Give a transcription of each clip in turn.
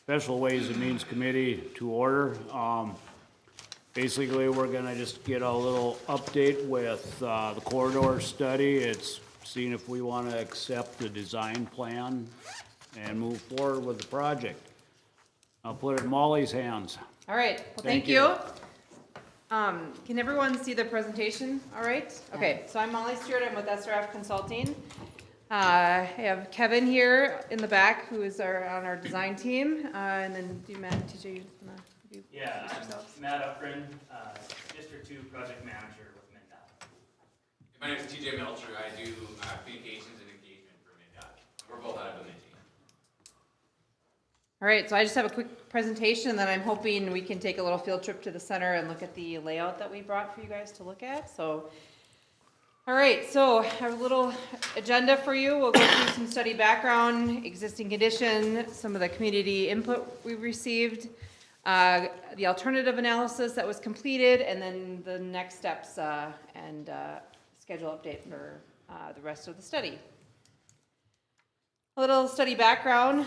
Special Ways and Means Committee to order. Basically, we're gonna just get a little update with the corridor study. It's seeing if we wanna accept the design plan and move forward with the project. I'll put it in Molly's hands. All right, well, thank you. Can everyone see the presentation? All right, okay, so I'm Molly Stewart, I'm with SRF Consulting. I have Kevin here in the back, who is on our design team, and then do Matt and TJ, you wanna review yourselves? Matt Upgren, District 2 Project Manager with MnDOT. My name is TJ Melcher. I do communications and engagement for MnDOT. We're both out of the team. All right, so I just have a quick presentation, and then I'm hoping we can take a little field trip to the center and look at the layout that we brought for you guys to look at. So, all right, so I have a little agenda for you. We'll go through some study background, existing condition, some of the community input we received, the alternative analysis that was completed, and then the next steps and schedule update for the rest of the study. A little study background.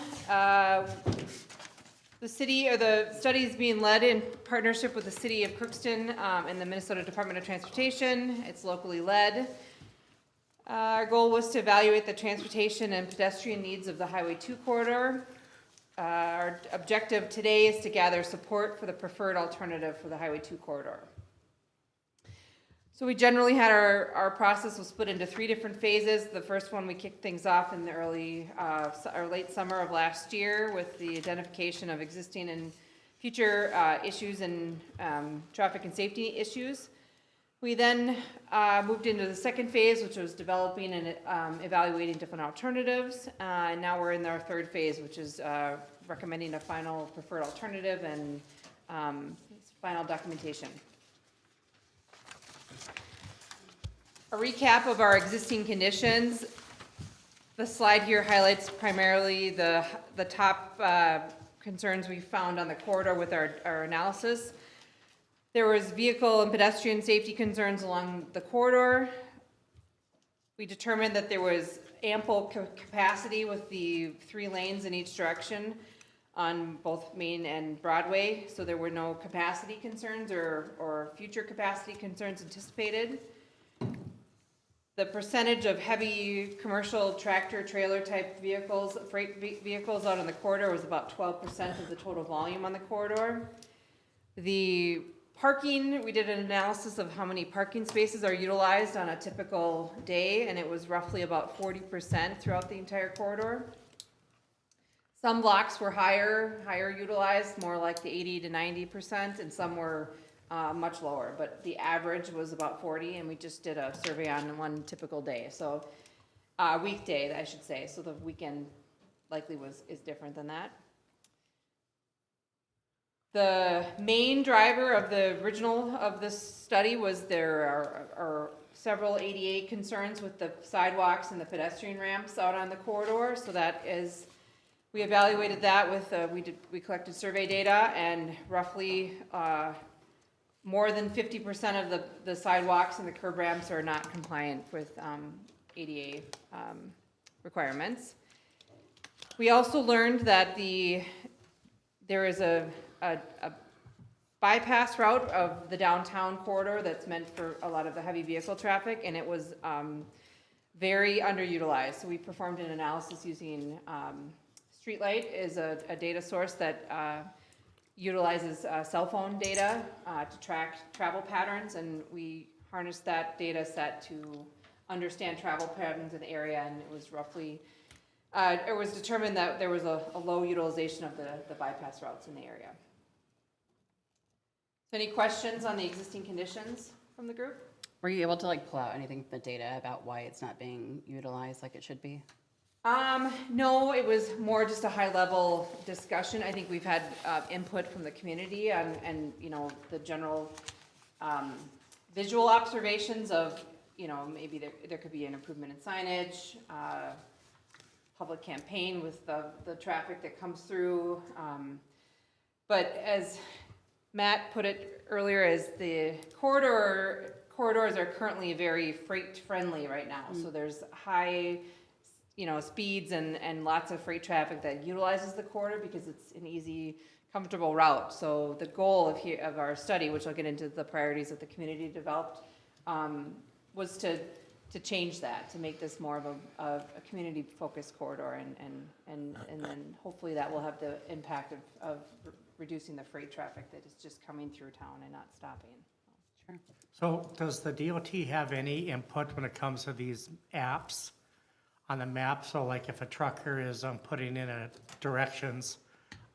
The city, or the study is being led in partnership with the city of Crookston and the Minnesota Department of Transportation. It's locally led. Our goal was to evaluate the transportation and pedestrian needs of the Highway 2 corridor. Our objective today is to gather support for the preferred alternative for the Highway 2 corridor. So we generally had our process was split into 3 different phases. The first one, we kicked things off in the early or late summer of last year with the identification of existing and future issues and traffic and safety issues. We then moved into the second phase, which was developing and evaluating different alternatives. And now we're in our third phase, which is recommending a final preferred alternative and final documentation. A recap of our existing conditions. The slide here highlights primarily the top concerns we found on the corridor with our analysis. There was vehicle and pedestrian safety concerns along the corridor. We determined that there was ample capacity with the 3 lanes in each direction on both Main and Broadway, so there were no capacity concerns or future capacity concerns anticipated. The percentage of heavy commercial tractor trailer type vehicles, freight vehicles out on the corridor was about 12% of the total volume on the corridor. The parking, we did an analysis of how many parking spaces are utilized on a typical day, and it was roughly about 40% throughout the entire corridor. Some blocks were higher utilized, more like the 80 to 90%, and some were much lower, but the average was about 40, and we just did a survey on one typical day. So weekday, I should say. So the weekend likely is different than that. The main driver of the original of this study was there are several ADA concerns with the sidewalks and the pedestrian ramps out on the corridor. So that is, we evaluated that with we collected survey data, and roughly more than 50% of the sidewalks and the curb ramps are not compliant with ADA requirements. We also learned that there is a bypass route of the downtown corridor that's meant for a lot of the heavy vehicle traffic, and it was very underutilized. So we performed an analysis using Streetlight is a data source that utilizes cell phone data to track travel patterns, and we harnessed that data set to understand travel patterns in the area, and it was roughly, it was determined that there was a low utilization of the bypass routes in the area. So any questions on the existing conditions from the group? Were you able to pull out anything from the data about why it's not being utilized like it should be? No, it was more just a high level discussion. I think we've had input from the community and the general visual observations of, maybe there could be an improvement in signage, public campaign with the traffic that comes through. But as Matt put it earlier, as the corridors are currently very freight friendly right now. So there's high speeds and lots of freight traffic that utilizes the corridor because it's an easy, comfortable route. So the goal of our study, which I'll get into the priorities that the community developed, was to change that, to make this more of a community-focused corridor, and then hopefully that will have the impact of reducing the freight traffic that is just coming through town and not stopping. Sure. So does the DOT have any input when it comes to these apps on the map? So like if a trucker is putting in directions,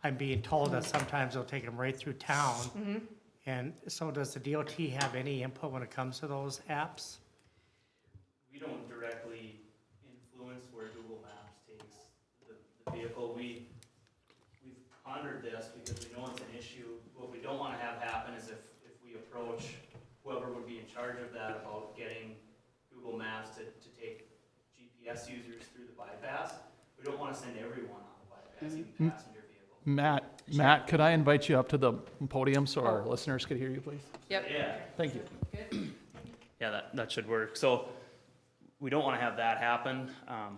I'm being told that sometimes they'll take them right through town. And so does the DOT have any input when it comes to those apps? We don't directly influence where Google Maps takes the vehicle. We've pondered this because we know it's an issue. What we don't want to have happen is if we approach whoever would be in charge of that about getting Google Maps to take GPS users through the bypass, we don't want to send everyone on the bypass, even passenger vehicles. Matt, could I invite you up to the podium so our listeners could hear you, please? Yep. Yeah. Thank you. Good. Yeah, that should work. So we don't want to have that happen,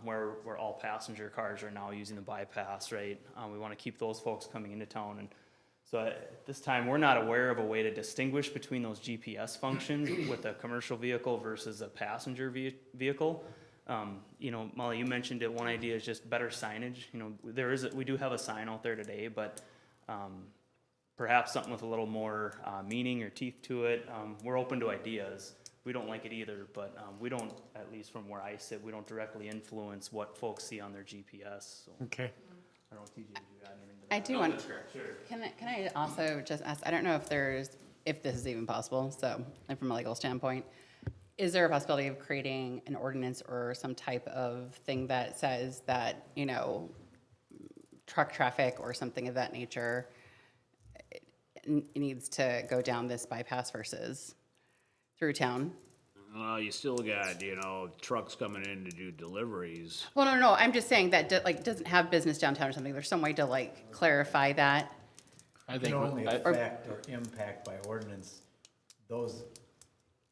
where all passenger cars are now using the bypass, right? We want to keep those folks coming into town. And so at this time, we're not aware of a way to distinguish between those GPS functions with a commercial vehicle versus a passenger vehicle. Molly, you mentioned it. One idea is just better signage. We do have a sign out there today, but perhaps something with a little more meaning or teeth to it. We're open to ideas. We don't like it either, but we don't, at least from where I sit, we don't directly influence what folks see on their GPS. So Okay. I don't know, TJ, do you got anything to I that? do No, want, that's correct. Sure. can I also just ask, I don't know if this is even possible, so, and from a legal standpoint, is there a possibility of creating an ordinance or some type of thing that says that, truck traffic or something of that nature needs to go down this bypass versus through town? Well, you still got, trucks coming in to do deliveries. Well, no, I'm just saying that, doesn't have business downtown or something. There's some way to, clarify that. I Can think, only affect or impact by ordinance those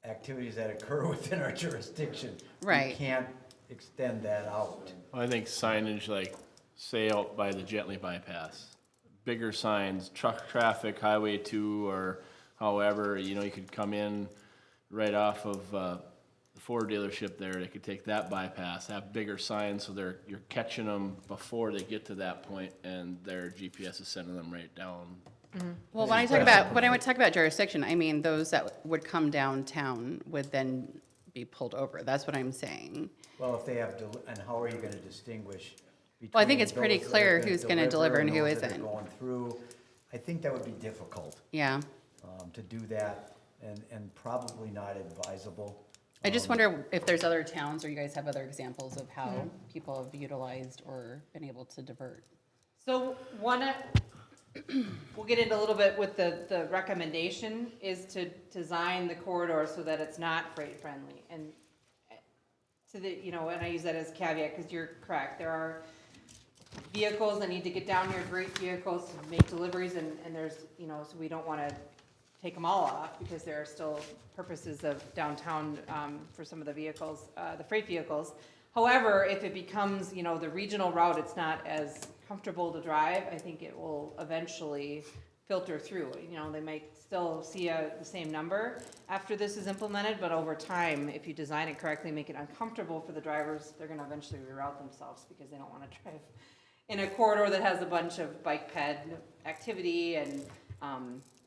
activities that occur within our jurisdiction. Right. We can't extend that out. I think signage like, say out by the Gently bypass, bigger signs, truck traffic, Highway 2, or however, you could come in right off of the Ford dealership there, they could take that bypass, have bigger signs so you're catching them before they get to that point, and their GPS is sending them right down. Well, when I talk about jurisdiction, I mean those that would come downtown would then be pulled over. That's what I'm saying. Well, if they have, and how are you gonna distinguish between Well, I think it's pretty those that clear are who's gonna deliver and who those that are isn't. going through? I think that would be difficult, Yeah. to do that, and probably not advisable. I just wonder if there's other towns or you guys have other examples of how people have utilized or been able to divert. So we'll get into a little bit with the recommendation is to design the corridor so that it's not freight friendly. And and I use that as caveat because you're correct. There are vehicles that need to get down here, great vehicles to make deliveries and there's, so we don't want to take them all off because there are still purposes of downtown for some of the vehicles, the freight vehicles. However, if it becomes, the regional route, it's not as comfortable to drive, I think it will eventually filter through. They might still see the same number after this is implemented, but over time, if you design it correctly, make it uncomfortable for the drivers, they're gonna eventually reroute themselves because they don't wanna drive in a corridor that has a bunch of bike ped activity and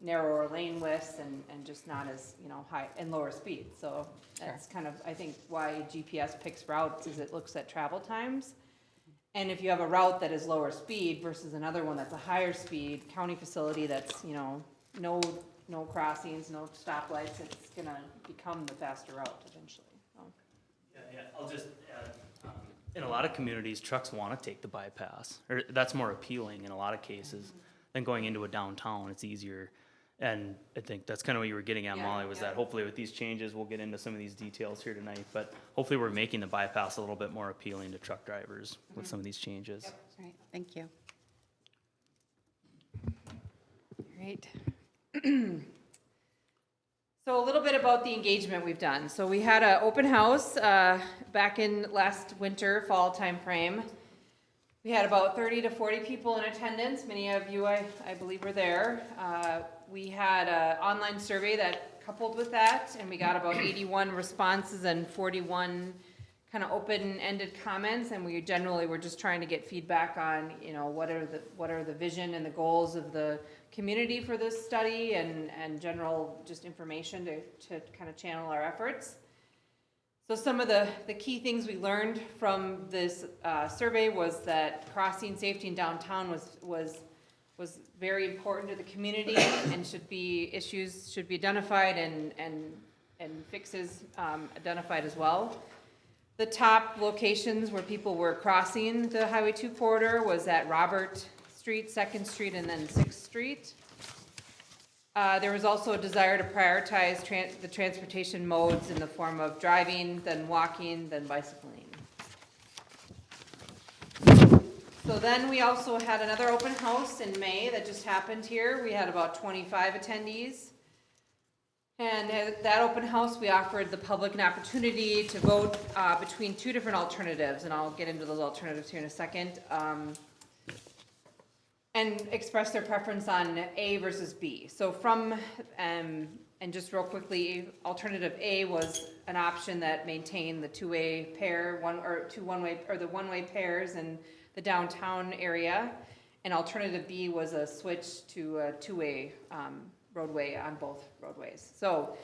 narrower lane widths and just not as, high and lower speed. So that's kind of, I think, why GPS picks routes is it looks at travel times. And if you have a route that is lower speed versus another one that's a higher speed county facility that's, no crossings, no stoplights, it's gonna become the faster route eventually. So. Yeah, I'll just add, in a lot of communities, trucks want to take the bypass, or that's more appealing in a lot of cases than going into a downtown. It's easier. And I think that's kind of what you were getting at, Yeah, Molly, was that hopefully with these changes, we'll get into some of these details here tonight, but hopefully we're making the bypass a little bit more appealing to truck drivers with some of these changes. All right, thank you. All right. So a little bit about the engagement we've done. So we had an open house back in last winter, fall timeframe. We had about 30 to 40 people in attendance. Many of you, I believe, were there. We had an online survey that coupled with that, and we got about 81 responses and 41 kind of open-ended comments. And we generally were just trying to get feedback on, you know, what are the vision and the goals of the community for this study, and general just information to kind of channel our efforts. So some of the key things we learned from this survey was that crossing safety in downtown was very important to the community, and issues should be identified and fixes identified as well. The top locations where people were crossing the Highway 2 corridor was at Robert Street, 2nd Street, and then 6th Street. There was also a desire to prioritize the transportation modes in the form of driving, then walking, then bicycling. So then we also had another open house in May that just happened here. We had about 25 attendees. And at that open house, we offered the public an opportunity to vote between two different alternatives, and I'll get into those alternatives here in a second, and express their preference on A versus B. So and just real quickly, alternative A was an option that maintained the two-way pair, the one-way pairs in the downtown area, and alternative B was a switch to a two-way roadway on both roadways. So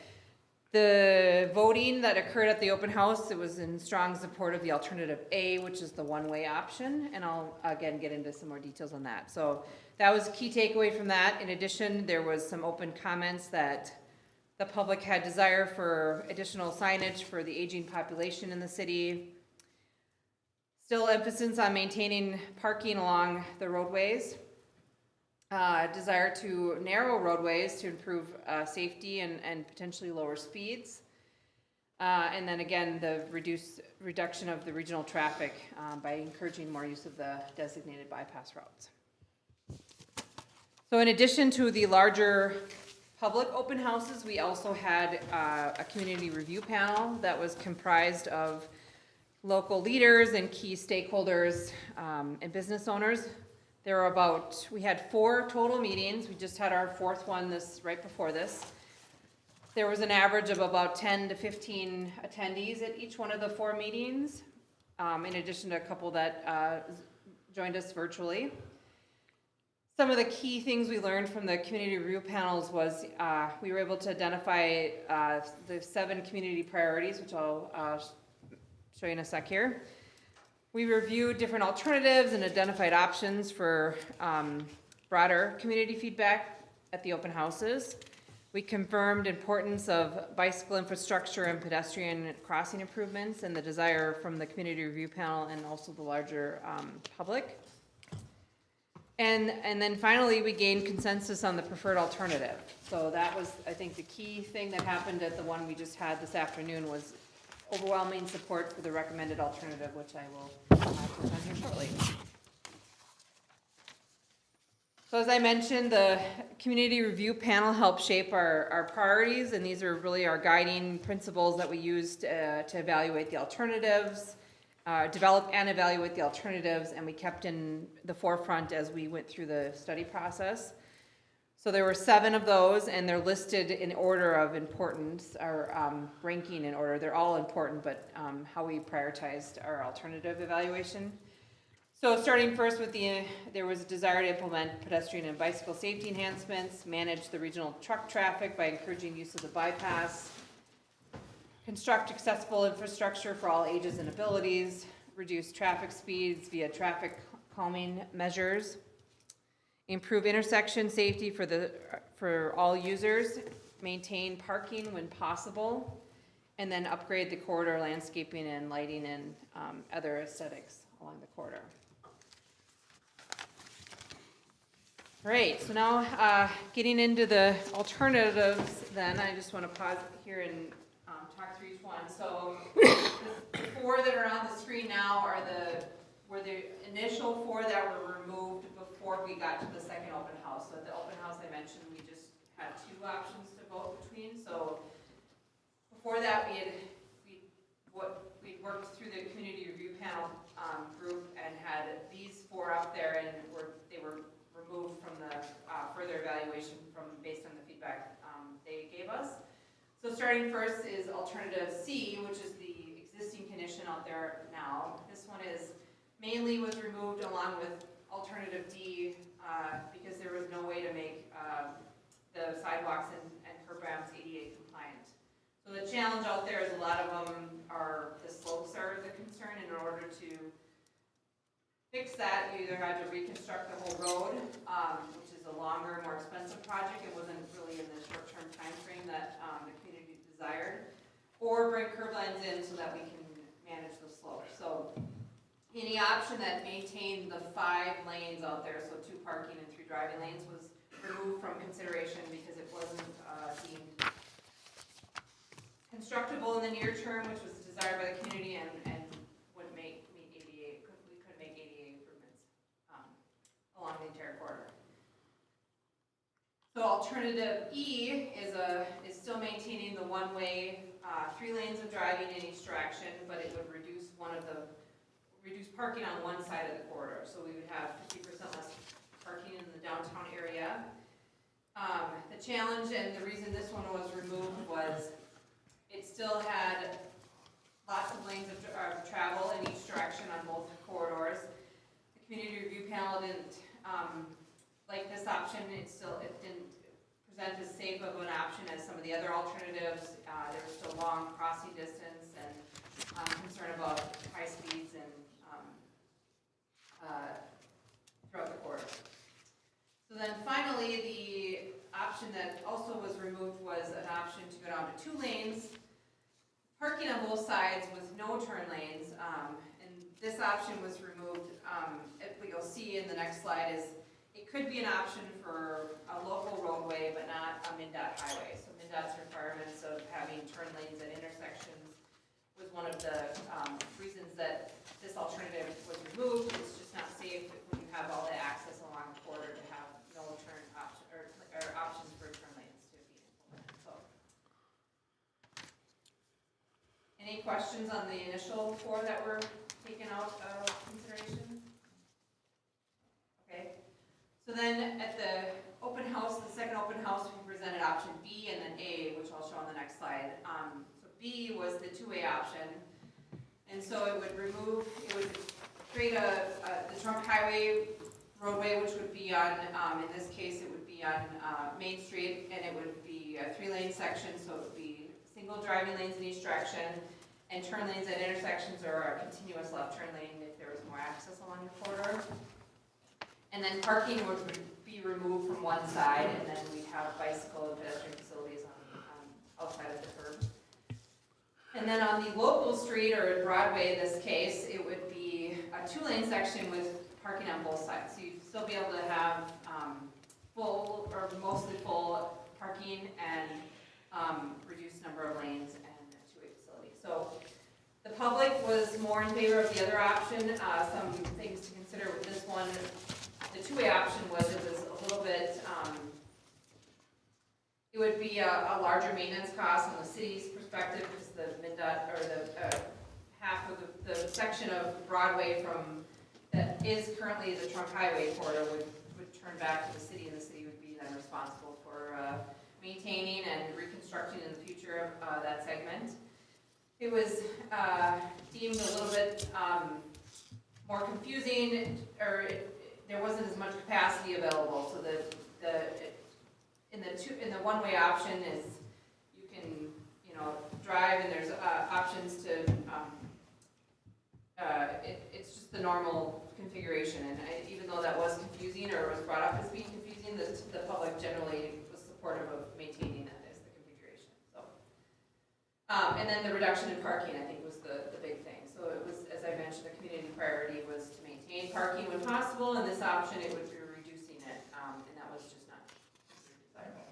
the voting that occurred at the open house, it was in strong support of the alternative A, which is the one-way option, and I'll again get into some more details on that. So that was a key takeaway from that. In addition, there was some open comments that the public had desire for additional signage for the aging population in the city. Still emphasis on maintaining parking along the roadways. Desire to narrow roadways to improve safety and potentially lower speeds. And then again, the reduction of the regional traffic by encouraging more use of the designated bypass routes. So in addition to the larger public open houses, we also had a community review panel that was comprised of local leaders and key stakeholders and business owners. We had 4 total meetings. We just had our 4th one right before this. There was an average of about 10 to 15 attendees at each one of the 4 meetings, in addition to a couple that joined us virtually. Some of the key things we learned from the community review panels was we were able to identify the 7 community priorities, which I'll show you in a sec here. We reviewed different alternatives and identified options for broader community feedback at the open houses. We confirmed importance of bicycle infrastructure and pedestrian crossing improvements and the desire from the community review panel and also the larger public. And then finally, we gained consensus on the preferred alternative. So that was, I think, the key thing that happened at the one we just had this afternoon was overwhelming support for the recommended alternative, which I will touch on here shortly. So as I mentioned, the community review panel helped shape our priorities, and these are really our guiding principles that we used to evaluate the alternatives, develop and evaluate the alternatives, and we kept in the forefront as we went through the study process. So there were 7 of those, and they're listed in order of importance, or ranking in order. They're all important, but how we prioritized our alternative evaluation. So starting first with there was a desire to implement pedestrian and bicycle safety enhancements, manage the regional truck traffic by encouraging use of the bypass, construct accessible infrastructure for all ages and abilities, reduce traffic speeds via traffic calming measures, improve intersection safety for all users, maintain parking when possible, and then upgrade the corridor landscaping and lighting and other aesthetics along the corridor. Great, so now getting into the alternatives then, I just want to pause here and talk through each one. So the 4 that are on the screen now were the initial 4 that were removed before we got to the second open house. So at the open house I mentioned, we just had 2 options to vote between. So before that, we'd worked through the community review panel, group and had these 4 up there, and they were removed from the, further evaluation based on the feedback, they gave us. So starting first is alternative C, which is the existing condition out there now. This one is mainly was removed along with alternative D, because there was no way to make, the sidewalks and curb ramps ADA compliant. So the challenge out there is a lot of them are, the slopes are the concern. In order to fix that, you either had to reconstruct the whole road, which is a longer, more expensive project. It wasn't really in the short-term time frame that the community desired, or bring curb lines in so that we can manage the slope. So any option that maintained the 5 lanes out there, so 2 parking and 3 driving lanes, was removed from consideration because it wasn't deemed constructible in the near term, which was desired by the community, and wouldn't meet ADA, we couldn't make ADA improvements along the entire corridor. So alternative E is still maintaining the one-way, 3 lanes of driving in each direction, but it would reduce parking on one side of the corridor. So we would have 50% less parking in the downtown area. The challenge and the reason this one was removed was it still had lots of lanes of travel in each direction on both corridors. The community review panel didn't like this option. It didn't present as safe of an option as some of the other alternatives. There was still long crossing distance and concern about high speeds and throughout the corridor. So then finally, the option that also was removed was an option to go down to 2 lanes, parking on both sides with no turn lanes, and this option was removed. What you'll see in the next slide is it could be an option for a local roadway, but not a MnDOT highway. So MnDOT's requirements of having turn lanes at intersections was one of the reasons that this alternative was removed. It's just not safe when you have all the access along the corridor to have no turn option or options for turn lanes to be implemented. So, any questions on the initial 4 that were taken out of consideration? Okay. So then at the open house, the second open house, we presented option B and then A, which I'll show on the next slide. So B was the 2-way option. And so it would create the trunk highway roadway, which would be on, in this case, it would be on Main Street, and it would be a 3-lane section, so it would be single driving lanes in each direction, and turn lanes at intersections or a continuous left turn lane if there was more access along the corridor. And then parking would be removed from one side, and then we'd have bicycle and pedestrian facilities on outside of the curb. And then on the local street, or Broadway in this case, it would be a 2-lane section with parking on both sides. So you'd still be able to have full or mostly full parking and reduced number of lanes and a 2-way facility. So the public was more in favor of the other option. Some things to consider with this one. The 2-way option was it was a little bit, it would be a larger maintenance cost on the city's perspective because the MnDOT, or the half of the section of Broadway from that is currently the trunk highway corridor would turn back to the city, and the city would be then responsible for maintaining and reconstructing in the future of that segment. It was deemed a little bit more confusing, or there wasn't as much capacity available. So in the 1-way option is you can drive, and there's options to it's just the normal configuration. And even though that was confusing, or was brought up as being confusing, the public generally was supportive of maintaining that as the configuration. So and then the reduction in parking, I think, was the big thing. So it was, as I mentioned, the community priority was to maintain parking when possible, and this option, it would be reducing it, and that was just not desirable.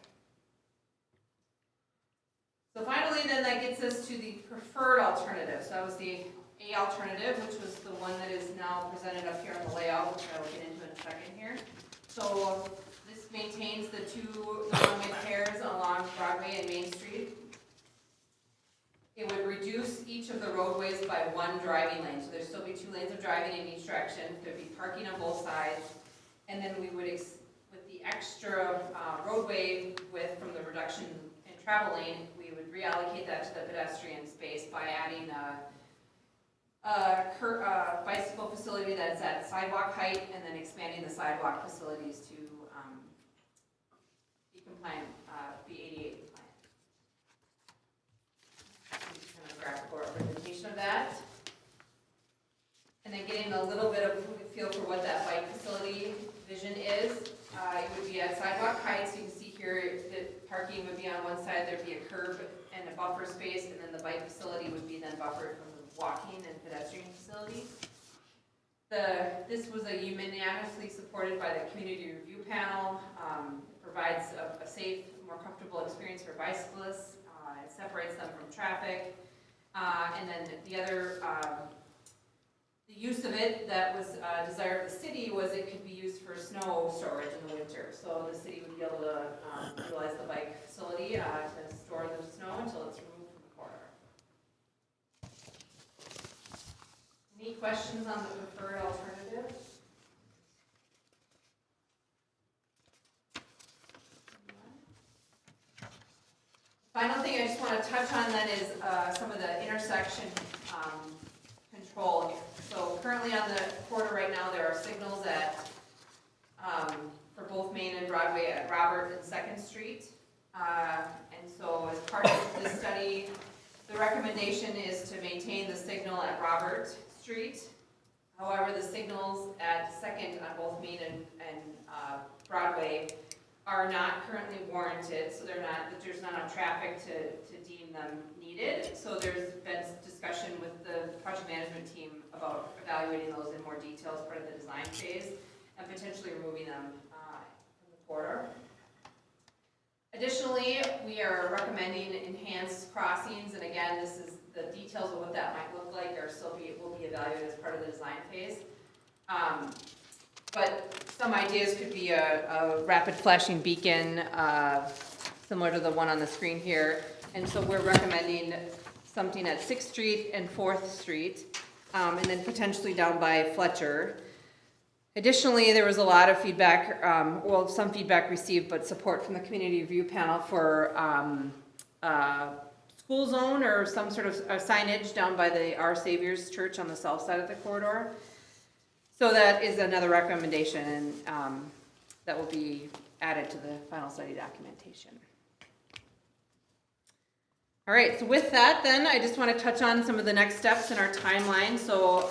So finally, then that gets us to the preferred alternative. So that was the A alternative, which was the one that is now presented up here on the layout, which I will get into in a second here. So this maintains the 2 one-way pairs along Broadway and Main Street. It would reduce each of the roadways by one driving lane, so there'd still be 2 lanes of driving in each direction, there'd be parking on both sides, and then we would, with the extra roadway width from the reduction in travel lane, we would reallocate that to the pedestrian space by adding a bicycle facility that's at sidewalk height, and then expanding the sidewalk facilities to be compliant, be ADA compliant. Kind of graphical representation of that. And then getting a little bit of feel for what that bike facility vision is. It would be at sidewalk height, so you can see here that parking would be on one side, there'd be a curb and a buffer space, and then the bike facility would be then buffered from the walking and pedestrian facility. This was unanimously supported by the community review panel. It provides a safe, more comfortable experience for bicyclists. It separates them from traffic. And then the other, the use of it that was a desire of the city was it could be used for snow storage in the winter. So the city would be able to utilize the bike facility to store the snow until it's removed from the corridor. Any questions on the preferred alternative? Final thing I just want to touch on then is some of the intersection control. So currently on the corridor right now, there are signals at, for both Main and Broadway at Robert and 2nd Street. And so as part of this study, the recommendation is to maintain the signal at Robert Street. However, the signals at 2nd on both Main and Broadway are not currently warranted, so there's not enough traffic to deem them needed. So there's been discussion with the project management team about evaluating those in more detail as part of the design phase and potentially removing them from the corridor. Additionally, we are recommending enhanced crossings, and again, this is the details of what that might look like will be evaluated as part of the design phase. But some ideas could be a rapid flashing beacon, similar to the one on the screen here. And so we're recommending something at 6th Street and 4th Street, and then potentially down by Fletcher. Additionally, there was a lot of feedback, some feedback received, but support from the community review panel for school zone or some sort of signage down by the Our Savior's Church on the south side of the corridor. So that is another recommendation, and that will be added to the final study documentation. All right, so with that then, I just want to touch on some of the next steps in our timeline. So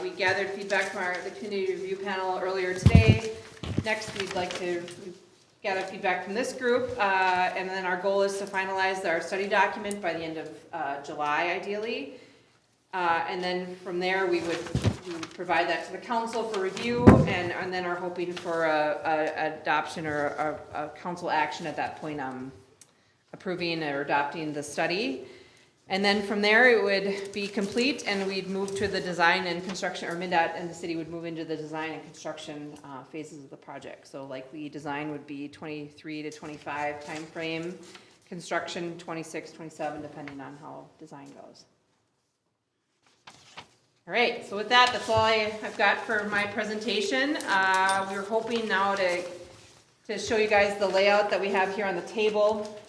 we gathered feedback from the community review panel earlier today. Next, we'd like to gather feedback from this group, and then our goal is to finalize our study document by the end of July, ideally. And then from there, we would provide that to the council for review, and then are hoping for a adoption or a council action at that point, approving or adopting the study. And then from there, it would be complete, and we'd move to the design and construction, or MnDOT and the city would move into the design and construction phases of the project. So likely design would be 23 to 25 timeframe, construction 26, 27, depending on how design goes. All right, so with that, that's all I've got for my presentation. We're hoping now to show you guys the layout that we have here on the table,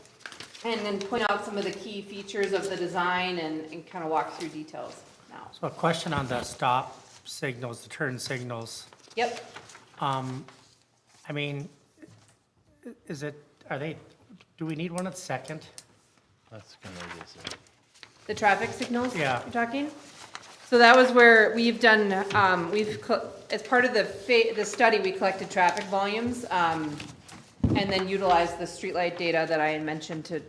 and then point out some of the key features of the design and kind of walk through details now. So a question on the stop signals, the turn signals. Yep. I mean, do we need one at 2nd? That's kind of The traffic signals? Yeah. You're talking? So that was where we've done, as part of the study, we collected traffic volumes, and then utilized the streetlight data that I had mentioned to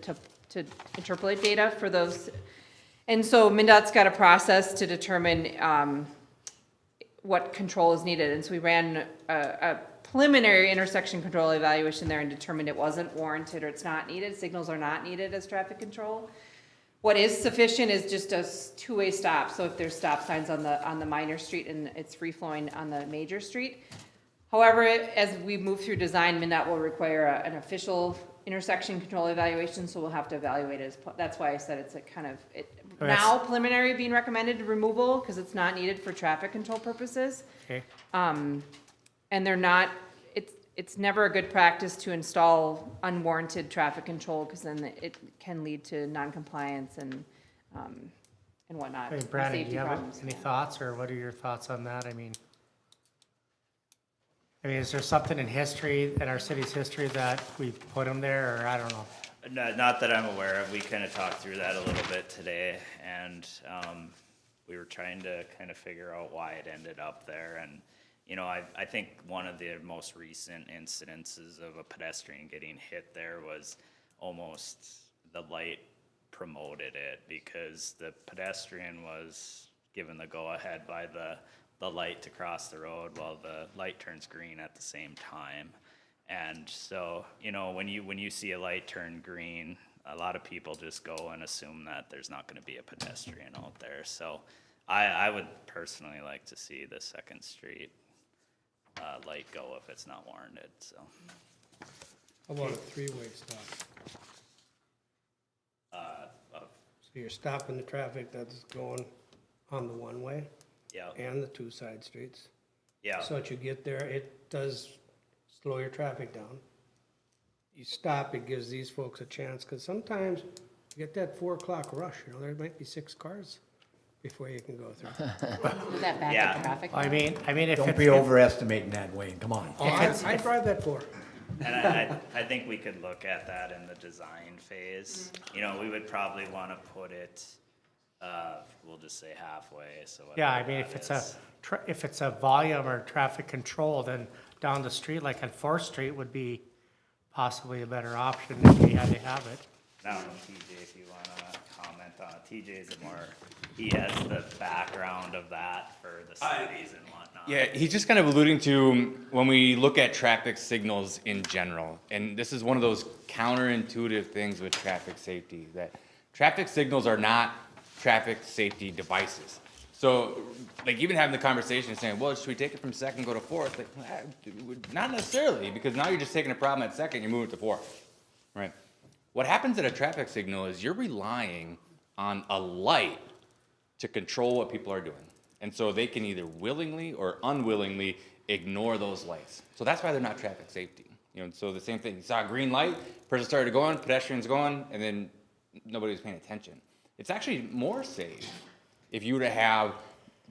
interpolate data for those. And so MnDOT's got a process to determine what control is needed. And so we ran a preliminary intersection control evaluation there and determined it wasn't warranted or it's not needed. Signals are not needed as traffic control. What is sufficient is just a two-way stop. So if there's stop signs on the minor street and it's free flowing on the major street. However, as we move through design, MnDOT will require an official intersection control evaluation, so we'll have to evaluate it as, that's why I said it's a kind of, That's- now preliminary being recommended removal, because it's not needed for traffic control purposes. Okay, And they're not, it's never a good practice to install unwarranted traffic control, because then it can lead to non-compliance and whatnot. hey, and Brandon, do safety you have problems. any thoughts, or what are your thoughts on that? I mean, is there something in history, in our city's history, that we put them there, or I don't know? Not that I'm aware of. We kind of talked through that a little bit today, and we were trying to kind of figure out why it ended up there. And, you know, I think one of the most recent incidences of a pedestrian getting hit there was almost the light promoted it, because the pedestrian was given the go-ahead by the light to cross the road while the light turns green at the same time. And so, you know, when you see a light turn green, a lot of people just go and assume that there's not gonna be a pedestrian out there. So I would personally like to see the Second Street light go if it's not warranted, so. How about a three-way stop? So you're stopping the traffic that's going on the one-way Yeah, and the two side streets. yeah, So that you get there, it does slow your traffic down. You stop, it gives these folks a chance, because sometimes you get that 4 o'clock rush, you know, there might be 6 cars before you can go through. Would that back Yeah. up traffic? I mean, if Don't it's, be overestimating that, Wayne, come on. Oh, I drive that 4. and I think we could look at that in the design phase. You know, we would probably wanna put it, we'll just say halfway, so. yeah, I whatever mean, that if it's a volume or traffic control, then down the street, like on Fourth Street, would be possibly a better option if we had to have it. I don't know, TJ, if you wanna comment on it. TJ's he has the background of that for the cities and whatnot. Yeah, he's just kind of alluding to when we look at traffic signals in general, and this is one of those counterintuitive things with traffic safety, that traffic signals are not traffic safety devices. So, like, even having the conversation saying, well, should we take it from Second, go to Fourth? Like, not necessarily, because now you're just taking a problem at Second, you're moving to Fourth, right? What happens at a traffic signal is you're relying on a light to control what people are doing. And so they can either willingly or unwillingly ignore those lights. So that's why they're not traffic safety. You know, so the same thing, you saw a green light, person started going, pedestrians going, and then nobody was paying attention. It's actually more safe if you were to have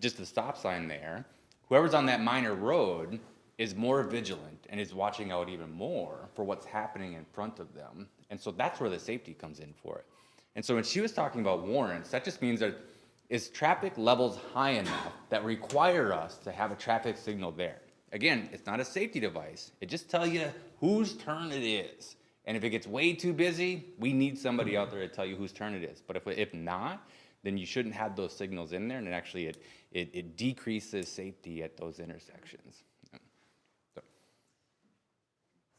just a stop sign there. Whoever's on that minor road is more vigilant and is watching out even more for what's happening in front of them. And so that's where the safety comes in for it. And so when she was talking about warrants, that just means that is traffic levels high enough that require us to have a traffic signal there? Again, it's not a safety device. It just tells you whose turn it is. And if it gets way too busy, we need somebody out there to tell you whose turn it is. But if not, then you shouldn't have those signals in there, and it decreases safety at those intersections.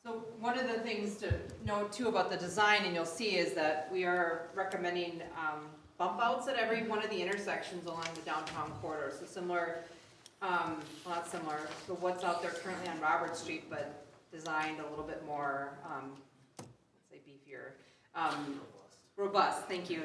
So one of the things to note too about the design, and you'll see, is that we are recommending bump outs at every one of the intersections along the downtown corridor. So similar, well, not similar, to what's out there currently on Robert Street, but designed a little bit more, let's say beefier. Robust, thank you.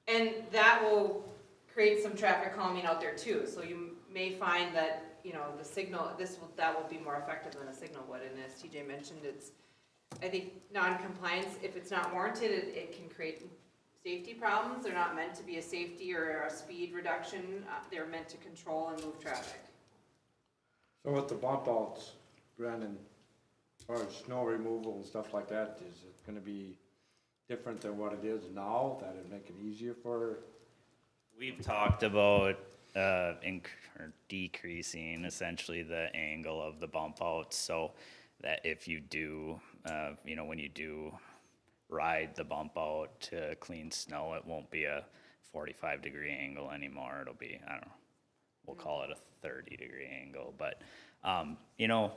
And that will create some traffic calming out there too. So you may find that, you know, the signal, that will be more effective than a signal would. And as TJ mentioned, it's, I think non-compliance, if it's not warranted, it can create safety problems. They're not meant to be a safety or a speed reduction. They're meant to control and move traffic. So with the bump outs, Brandon, as far as snow removal and stuff like that, is it gonna be different than what it is now, that it'd make it easier for? We've talked about decreasing essentially the angle of the bump outs, so that if you do, you know, when you do ride the bump out to clean snow, it won't be a 45-degree angle anymore. It'll be, I don't know, we'll call it a 30-degree angle. But, you know,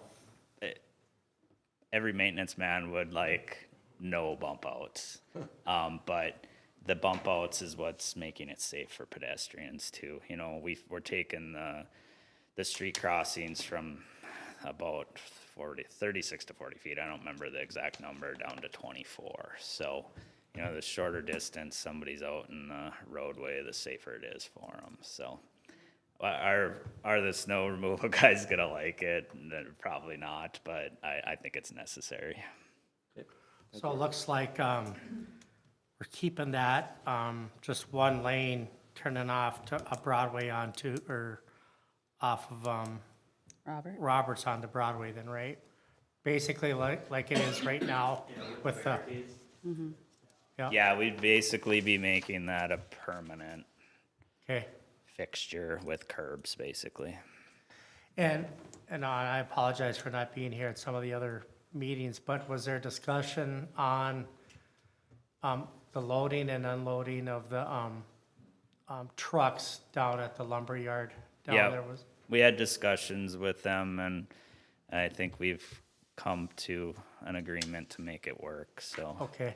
every maintenance man would like no bump outs. But the bump outs is what's making it safe for pedestrians too. You know, we're taking the street crossings from about 36 to 40 feet. I don't remember the exact number, down to 24. So, you know, the shorter distance somebody's out in the roadway, the safer it is for them. So, are the snow removal guys gonna like it? Probably not, but I think it's necessary. So it looks like we're keeping that just one lane turning off to a Broadway onto, or off of Robert? Roberts onto Broadway then, right? Basically like it is right now with the, yeah, Yeah, we'd basically be making that a permanent okay. fixture with curbs, basically. And I apologize for not being here at some of the other meetings, but was there discussion on the loading and unloading of the trucks down at the lumber yard down Yeah. there? Was We had discussions with them, and I think we've come to an agreement to make it work, so. okay,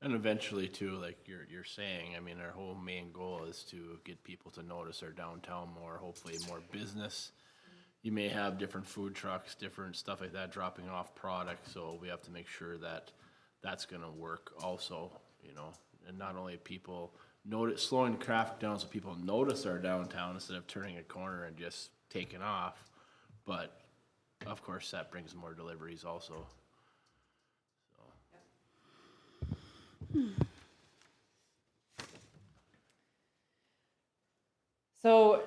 And eventually too, like you're saying, I mean, our whole main goal is to get people to notice our downtown more, hopefully more business. You may have different food trucks, different stuff like that dropping off products, so we have to make sure that that's gonna work also, you know? And not only people notice, slowing traffic down so people notice our downtown instead of turning a corner and just taking off, but of course that brings more deliveries also. So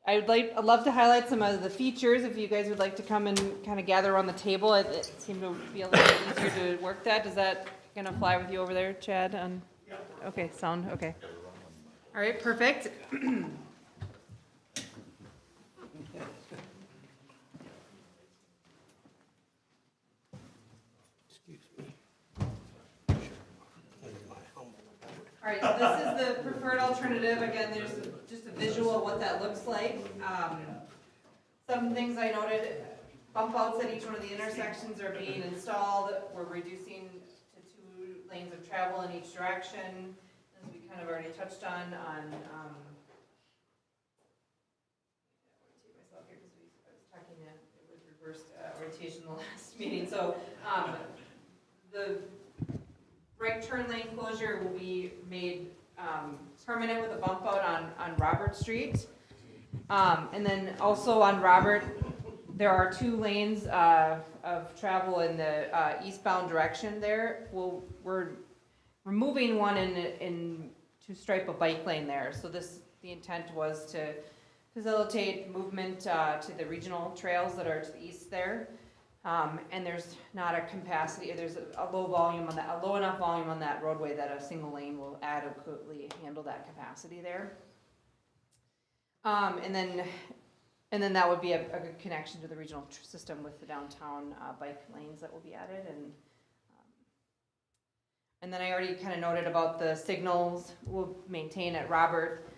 I'd love to highlight some of the features, if you guys would like to come and kind of gather around the table. It seemed to be a little bit easier to work that. Is that gonna fly with you over there, Chad? Okay, sound, okay. All right, perfect. Excuse me. All right, so this is the preferred alternative. Again, there's just a visual of what that looks like. Some things I noted, bump outs at each one of the intersections are being installed. We're reducing to 2 lanes of travel in each direction, as we kind of already touched on. I was talking, it was reversed orientation the last meeting. So the right turn lane closure will be made permanent with a bump out on Robert Street. And then also on Robert, there are 2 lanes of travel in the eastbound direction there. We're removing one to stripe a bike lane there. So the intent was to facilitate movement to the regional trails that are to the east there. And there's not a capacity, there's a low enough volume on that roadway that a single lane will adequately handle that capacity there. And then that would be a good connection to the regional system with the downtown bike lanes that will be added. And then I already kind of noted about the signals we'll maintain at Robert,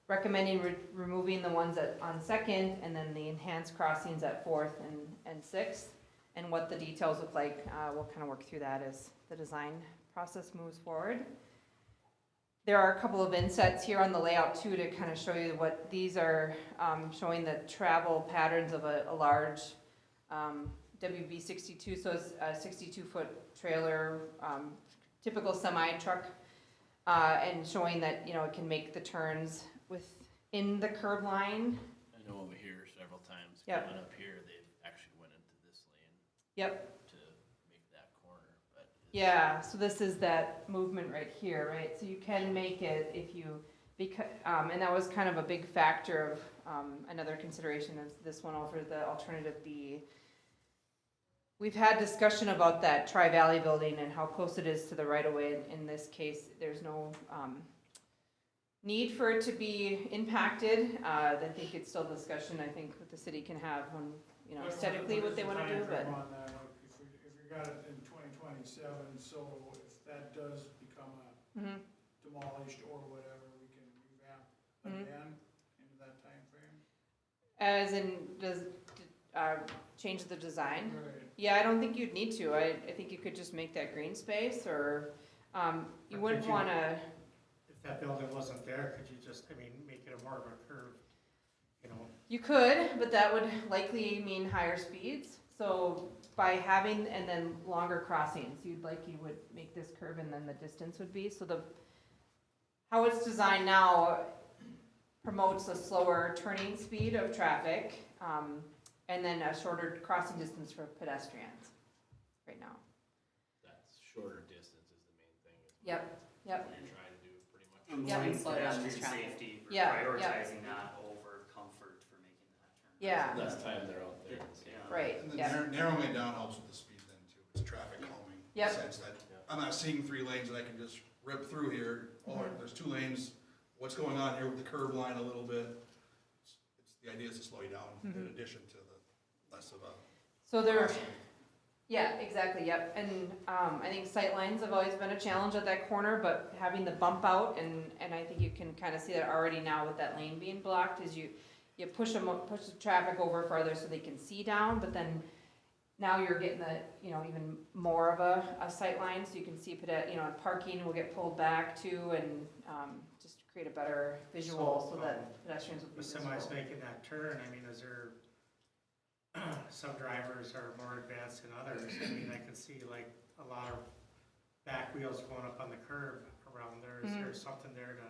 recommending removing the ones on Second, and then the enhanced crossings at Fourth and Sixth. And what the details look like, we'll kind of work through that as the design process moves forward. There are a couple of insets here on the layout too to kind of show you what these are, showing the travel patterns of a large WB 62, so it's a 62-foot trailer, typical semi-truck, and showing that, you know, it can make the turns within the curb line. I know over here several times, Yep. coming up here, they actually went into this lane Yep. to make that corner, but. Yeah, so this is that movement right here, right? So you can make it if you, and that was kind of a big factor of another consideration is this one over the alternative B. We've had discussion about that Tri-Valley building and how close it is to the right-of-way. In this case, there's no need for it to be impacted. I think it's still discussion, I think, what the city can have on, you know, aesthetically what they want to do, but. If we got it in 2027, so if that does become demolished or whatever, we can revamp again into that time frame. As in, does, change the design? Right. Yeah, I don't think you'd need to. I think you could just make that green space, or, you wouldn't wanna, if that building wasn't there, could you just, I mean, make it a more of a curve, you know, You could, but that would likely mean higher speeds. So by having, and then longer crossings, you would make this curve and then the distance would be, so how it's designed now promotes a slower turning speed of traffic, and then a shorter crossing distance for pedestrians right now. That's shorter distance is the main thing. is Yep, yep. What you're trying to do pretty much. Yeah. And slow down this Pedestrian traffic. safety, we're Yeah, prioritizing that over comfort for making that turn. Yeah, Less time they're out there. Yeah. right, And then yeah, narrowing it down helps with the speed then too. It's traffic calming. In Yep. the sense that I'm not seeing 3 lanes and I can just rip through here. Or there's 2 lanes. What's going on here with the curb line a little bit? The idea is to slow you down in addition to the less of a. so there, yeah, exactly, yep, and, I think sight lines have always been a challenge at that corner, but having the bump out, and I think you can kind of see that already now with that lane being blocked, is you push the traffic over farther so they can see down, but then now you're getting the, even more of a sight line, so you can see, parking will get pulled back too, and, just create a better visual so that pedestrians will be With visible. semis making that turn, I mean, is there, some drivers are more advanced than others. I mean, I can see like a lot of back wheels going up on the curb around there. Is there something there to?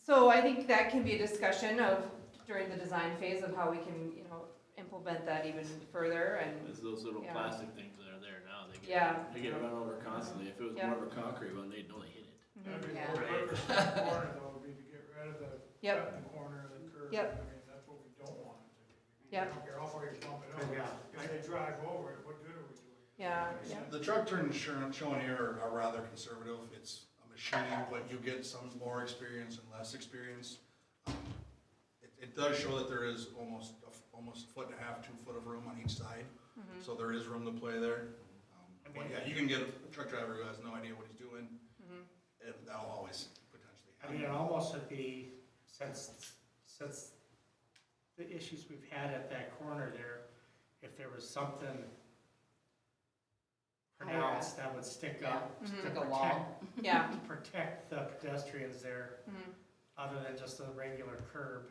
So I think that can be a discussion of, during the design phase, of how we can, implement that even further, and, It's those little Yeah. plastic things that are there now, Yeah. they get run over constantly. If it was Yeah. more of a concrete one, they'd know they hit it. That'd be Yeah. the purpose of the corner though, would be to get rid of the Yep. cut in the corner of the curb. Yep. I mean, that's what we don't want it to be. Yep. I don't care how far you bump it up. Yeah. If they drive over it, what good are we doing? yeah, yeah, The truck turns shown here are rather conservative. It's a machine, but you get some more experience and less experience. It does show that there is almost a foot and a half, 2 foot of room on each side. So there is room to play there. But yeah, you can get a truck driver who has no idea what he's doing, and that'll always potentially I mean, it happen. almost would be, since the issues we've had at that corner there, if there was something pronounced that would stick up to Like a wall. yeah. protect the pedestrians there, other than just a regular curb.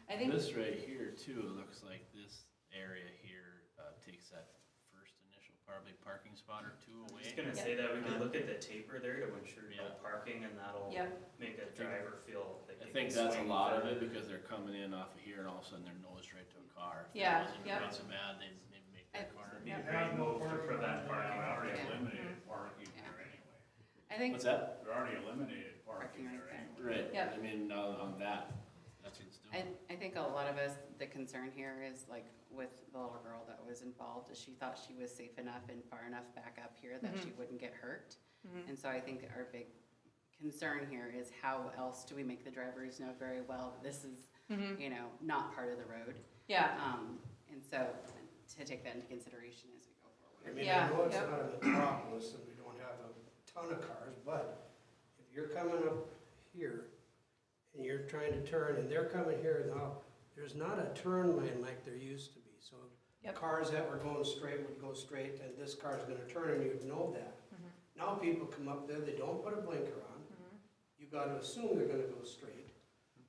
I think, This right here too, looks like this area here, takes that first initial probably parking spot or 2 I was away. just gonna say that we could look at the taper there to ensure no Yeah. parking, and that'll Yep. make a driver feel like I they think can that's a swing lot of further. it because they're coming in off of here and all of a sudden they're nose right to a car. If Yeah, it wasn't yep. quite so bad, they'd make that corner. Be a Yeah. great move to prevent parking. Yeah. Eliminated parking Yeah. there anyway. I think, What's that? They already eliminated Parking parking right there there. anyway. Right, Yep. I mean, on that, that's what it's doing. I think a lot of us, the concern here is like with the little girl that was involved, is she thought she was safe enough and far enough back up here that she wouldn't get hurt. And so I think our big concern here is how else do we make the drivers know very well that this is, not part of the road? yeah, And so to take that into consideration as we go I forward. mean, Yeah, I know it's yep. not a metropolis and we don't have a ton of cars, but if you're coming up here and you're trying to turn and they're coming here now, there's not a turn lane like there used to be. So Yep. cars that were going straight would go straight and this car's gonna turn and you'd know that. Now people come up there, they don't put a blinker on. You gotta assume they're gonna go straight.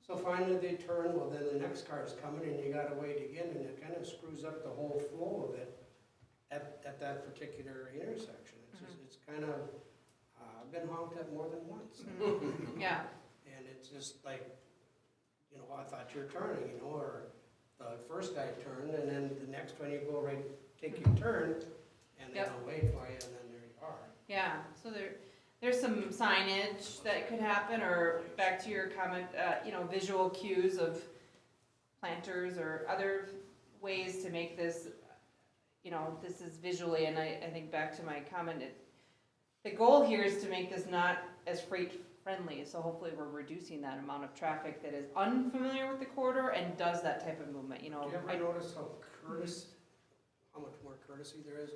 So finally they turn, well then the next car's coming and you gotta wait again and it kind of screws up the whole flow of it at that particular intersection. It's just, it's kind of, I've been honked at more than once. yeah, And it's just like, I thought you were turning, or the first guy turned and then the next one you go right, take your turn and they Yep. don't wait for you and then there you are. yeah, so there's some signage that could happen, or back to your comment, visual cues of planters or other ways to make this, this is visually, and I think back to my comment, the goal here is to make this not as freight friendly, so hopefully we're reducing that amount of traffic that is unfamiliar with the corridor and does that type of movement, Do you ever notice how how much more courtesy there is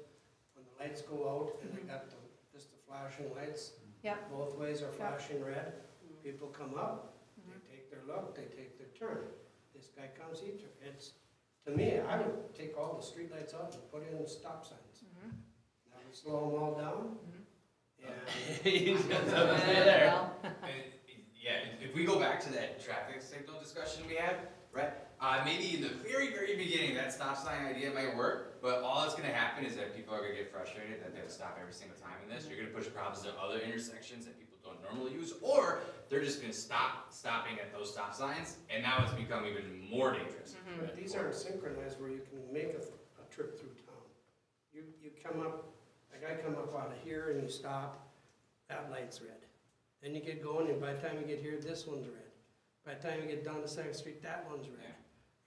when the lights go out and they got just the flashing lights? Yep. Both ways are flashing red. People come up, they take their look, they take their turn. This guy comes, he turns. It's, to me, I would take all the street lights out and put in stop signs. That would slow them all down. He's got something to say Yeah, there. well, Yeah, if we go back to that traffic signal discussion we had, right? Maybe in the very, very beginning, that stop sign idea might work, but all that's gonna happen is that people are gonna get frustrated that they have to stop every single time in this. You're gonna push problems to other intersections that people don't normally use, or they're just gonna stop stopping at those stop signs, and now it's become even more dangerous. But these aren't synchronized where you can make a trip through town. You come up, like I come up out of here and you stop, that light's red. Then you get going, and by the time you get here, this one's red. By the time you get down to Second Street, that one's red.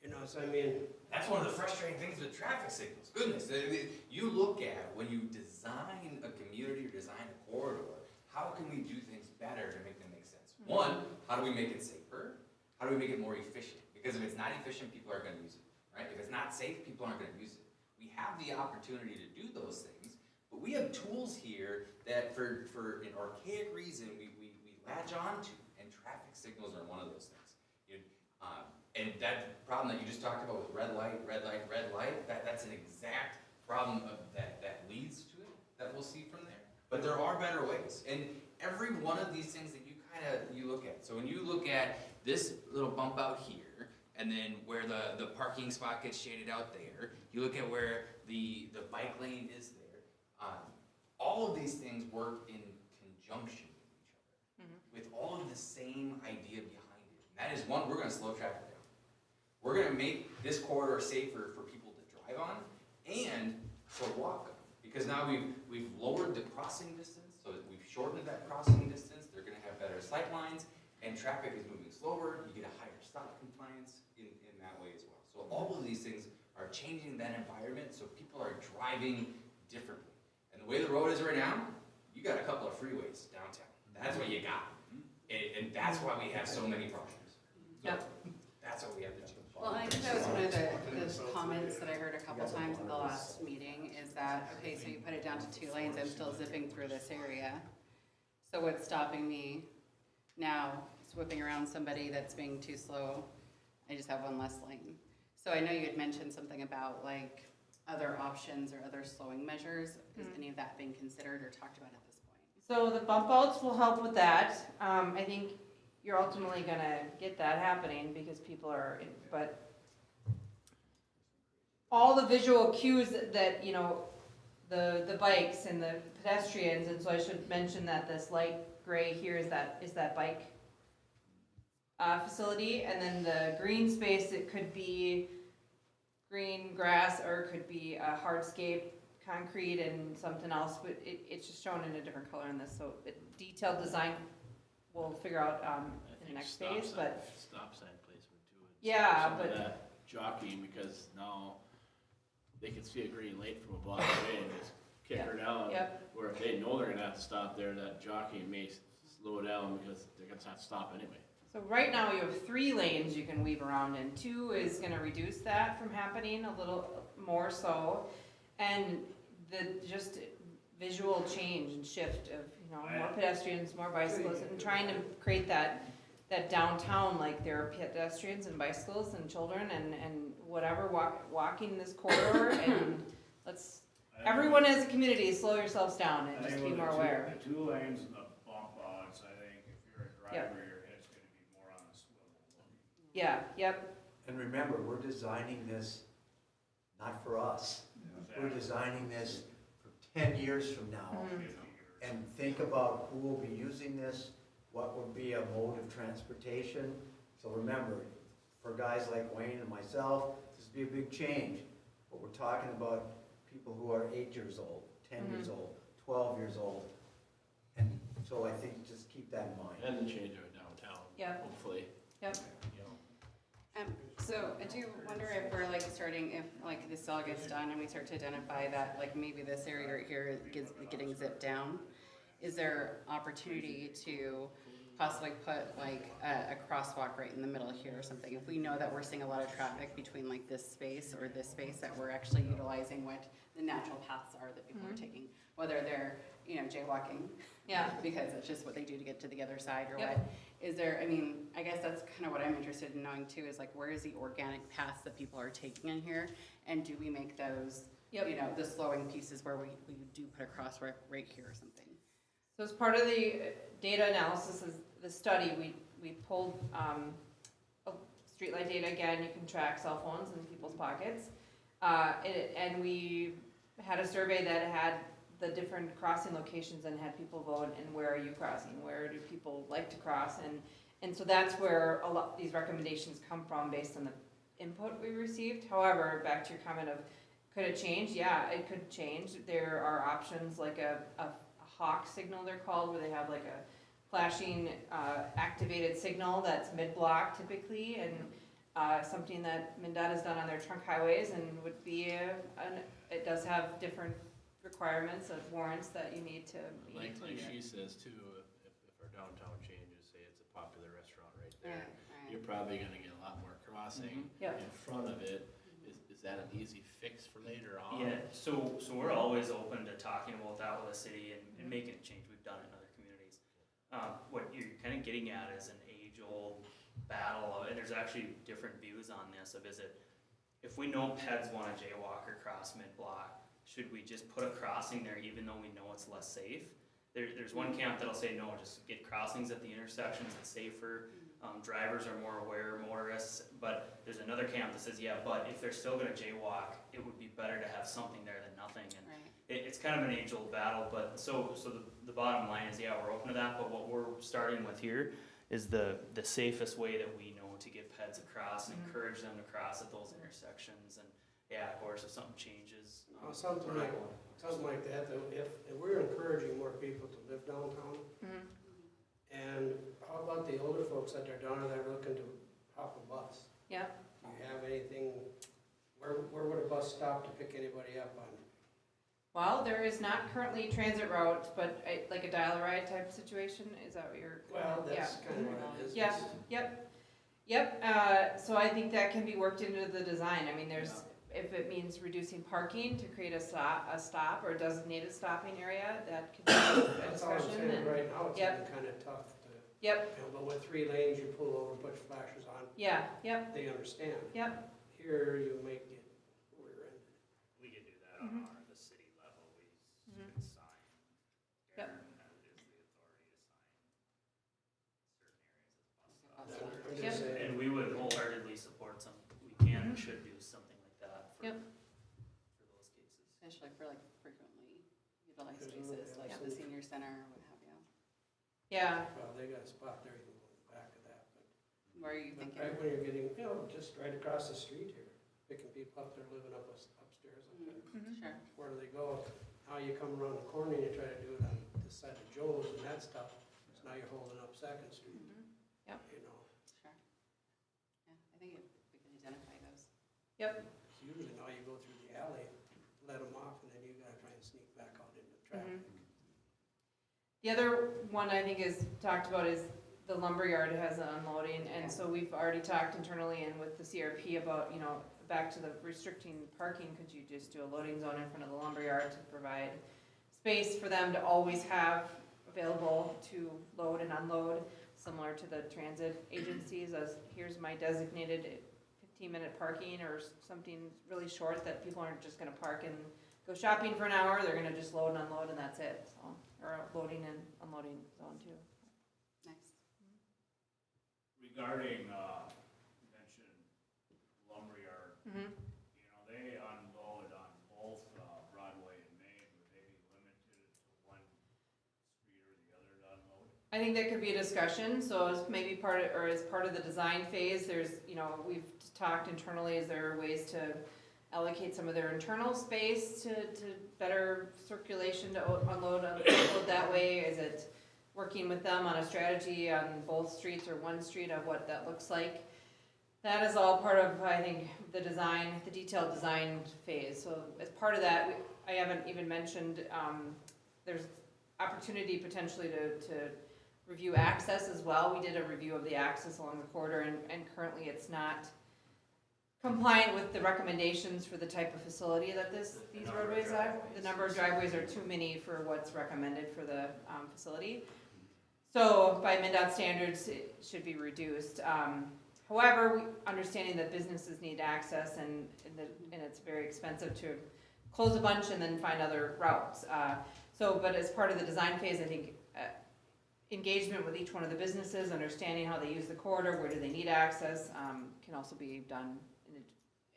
You know, so I mean, That's one of the frustrating things with traffic signals. Goodness, you look at when you design a community or design a corridor, how can we do things better to make them make sense? One, how do we make it safer? How do we make it more efficient? Because if it's not efficient, people aren't gonna use it, right? If it's not safe, people aren't gonna use it. We have the opportunity to do those things, but we have tools here that for an archaic reason, we latch on to, and traffic signals are one of those things. And that problem that you just talked about with red light, that's an exact problem that leads to it, that we'll see from there. But there are better ways, and every one of these things that you look at. So when you look at this little bump out here, and then where the parking spot gets shaded out there, you look at where the bike lane is there, all of these things work in conjunction with each other, with all of the same idea behind it. And that is one, we're gonna slow traffic down. We're gonna make this corridor safer for people to drive on and for walk on. Because now we've lowered the crossing distance, so we've shortened that crossing distance, they're gonna have better sight lines, and traffic is moving slower, you get a higher stop compliance in that way as well. So all of these things are changing that environment, so people are driving differently. And the way the road is right now, you got a couple of freeways downtown. That's what you got. And that's why we have so many problems. Yep. That's what we have to change. Well, I think that was one of the comments that I heard a couple times at the last meeting, is that, okay, so you put it down to 2 lanes, I'm still zipping through this area. So what's stopping me now is whipping around somebody that's being too slow? I just have one less lane. So I know you had mentioned something about like other options or other slowing measures. Is any of that being considered or talked about at this point? So the bump outs will help with that. I think you're ultimately gonna get that happening because people are, but all the visual cues that, you know, the bikes and the pedestrians, and so I should mention that this light gray here is that bike facility, and then the green space, it could be green grass, or it could be a hardscape concrete and something else, but it's just shown in a different color in this, so detailed design we'll figure out in the next phase, but. Stop sign placement too. and Yeah, some of but- that jockeying, because now they can see a green light from a block away and just kick her down. Yep. Where if they know they're gonna have to stop there, that jockeying may slow down because they're gonna have to stop anyway. So right now you have 3 lanes you can weave around in. 2 is gonna reduce that from happening a little more so. And the just visual change and shift of, you know, more pedestrians, more bicycles, and trying to create that downtown, like there are pedestrians and bicycles and children and whatever walking this corridor, and everyone as a community, slow yourselves down and just be more aware. The 2 lanes and the bump outs, I think if you're a driver, your head's gonna be more on the swivel. Yeah, yep, And remember, we're designing this not for us. We're designing this for 10 years from now. And think about who will be using this, what would be a mode of transportation. So remember, for guys like Wayne and myself, this would be a big change. But we're talking about people who are 8 years old, 10 years old, 12 years old. And so I think just keep that in mind. And the change of it downtown. Yep. Hopefully, yep. you know. So I do wonder if we're like starting, if like this all gets done and we start to identify that like maybe this area right here is getting zipped down, is there opportunity to possibly put like a crosswalk right in the middle here or something? If we know that we're seeing a lot of traffic between like this space or this space, that we're actually utilizing what the natural paths are that people are taking, whether they're, you know, jaywalking. Yeah. Because that's just what they do to get to the other side or Yep. what. Is there, I mean, I guess that's kind of what I'm interested in knowing too, is like where is the organic paths that people are taking in here? And do we make those, Yep. you know, the slowing pieces where we do put a crosswalk right here or something? So as part of the data analysis of the study, we pulled streetlight streetlight data, again, you can track cell phones in people's pockets. And we had a survey that had the different crossing locations and had people vote, and where are you crossing? Where do people like to cross? And so that's where a lot, these recommendations come from based on the input we received. However, back to your comment of, could it change? Yeah, it could change. There are options like a hawk signal, they're called, where they have like a flashing activated signal that's mid-block typically, and something that MnDOT has done on their trunk highways, and would be it does have different requirements of warrants that you need to meet. Like she says too, if our downtown changes, say it's a popular restaurant right there, you're probably gonna get a lot more crossing Yep. in front of it. Is that an easy fix for later on? Yeah, so we're always open to talking about that with the city and making a change. We've done it in other communities. What you're kind of getting at is an age-old battle, and there's actually different views on this of, is it, if we know peds want a jaywalker cross mid-block, should we just put a crossing there even though we know it's less safe? There's one camp that'll say, no, just get crossings at the intersections, it's safer. Drivers are more aware, motorists, but there's another camp that says, yeah, but if they're still gonna jaywalk, it would be better to have something there than nothing. And it's kind of an age-old battle, but so the bottom line is, yeah, we're open to that, but what we're starting with here is the safest way that we know to get peds across and encourage them to cross at those intersections. And yeah, of course, if something changes. Something like that, though, if we're encouraging more people to live downtown, and how about the older folks that are down there looking to hop a bus? Yeah. Do you have anything, where would a bus stop to pick anybody up on? Well, there is not currently transit routes, but like a dial-a-ride type situation, is that what you're? Well, that's kind of what it is. Yep. So I think that can be worked into the design. I mean, if it means reducing parking to create a stop or a designated stopping area, that could be a That's all I'm discussion. saying, right now it's Yep. kind of tough to, Yep, but with 3 lanes, you pull over, put your flashers on, yeah, yep, they understand. yep. Here, you make it rear-ended. We could do that on the city level, we could sign. Yep. Darren is the authority to sign certain areas as bus stops. I'm Yep. just saying. And we would wholeheartedly support some, we can and should do something like that for Yep. those cases. Especially for like frequently utilized Because spaces, like the absolutely. senior center, what have you. Yeah, Well, they got a spot there, you can go in the back of that, but. Where are you But thinking? right when you're getting, just right across the street here, picking people up, they're living upstairs up there. Sure. Where do they go? Now you come around the corner and you try to do it on this side of Joe's and that stuff, so now you're holding up Second Street. Yep. You know, Sure. Yeah, I think we can identify those. yep. so usually now you go through the alley, let them off, and then you gotta try and sneak back out into traffic. The other one I think is talked about is the lumberyard has an unloading, and so we've already talked internally and with the CRP about, back to the restricting parking, could you just do a loading zone in front of the lumberyard to provide space for them to always have available to load and unload, similar to the transit agencies, as here's my designated 15-minute parking or something really short that people aren't just gonna park and go shopping for an hour, they're gonna just load and unload and that's it, so, or a loading and unloading zone too. Nice. Regarding, you mentioned lumberyard, they unload on both Broadway and Main, would they be limited to one street or the other to unload? I think that could be a discussion, so as maybe part of, or as part of the design phase, there's, we've talked internally, is there ways to allocate some of their internal space to better circulation to unload that way? Is it working with them on a strategy on both streets or one street of what that looks like? That is all part of, I think, the design, the detailed design phase. So as part of that, I haven't even mentioned, there's opportunity potentially to review access as well. We did a review of the access along the corridor, and currently it's not compliant with the recommendations for the type of facility that these roadways are. The number of driveways are too many for what's recommended for the facility. So by MnDOT standards, it should be reduced. However, understanding that businesses need access and it's very expensive to close a bunch and then find other routes. But as part of the design phase, I think engagement with each one of the businesses, understanding how they use the corridor, where do they need access, can also be done,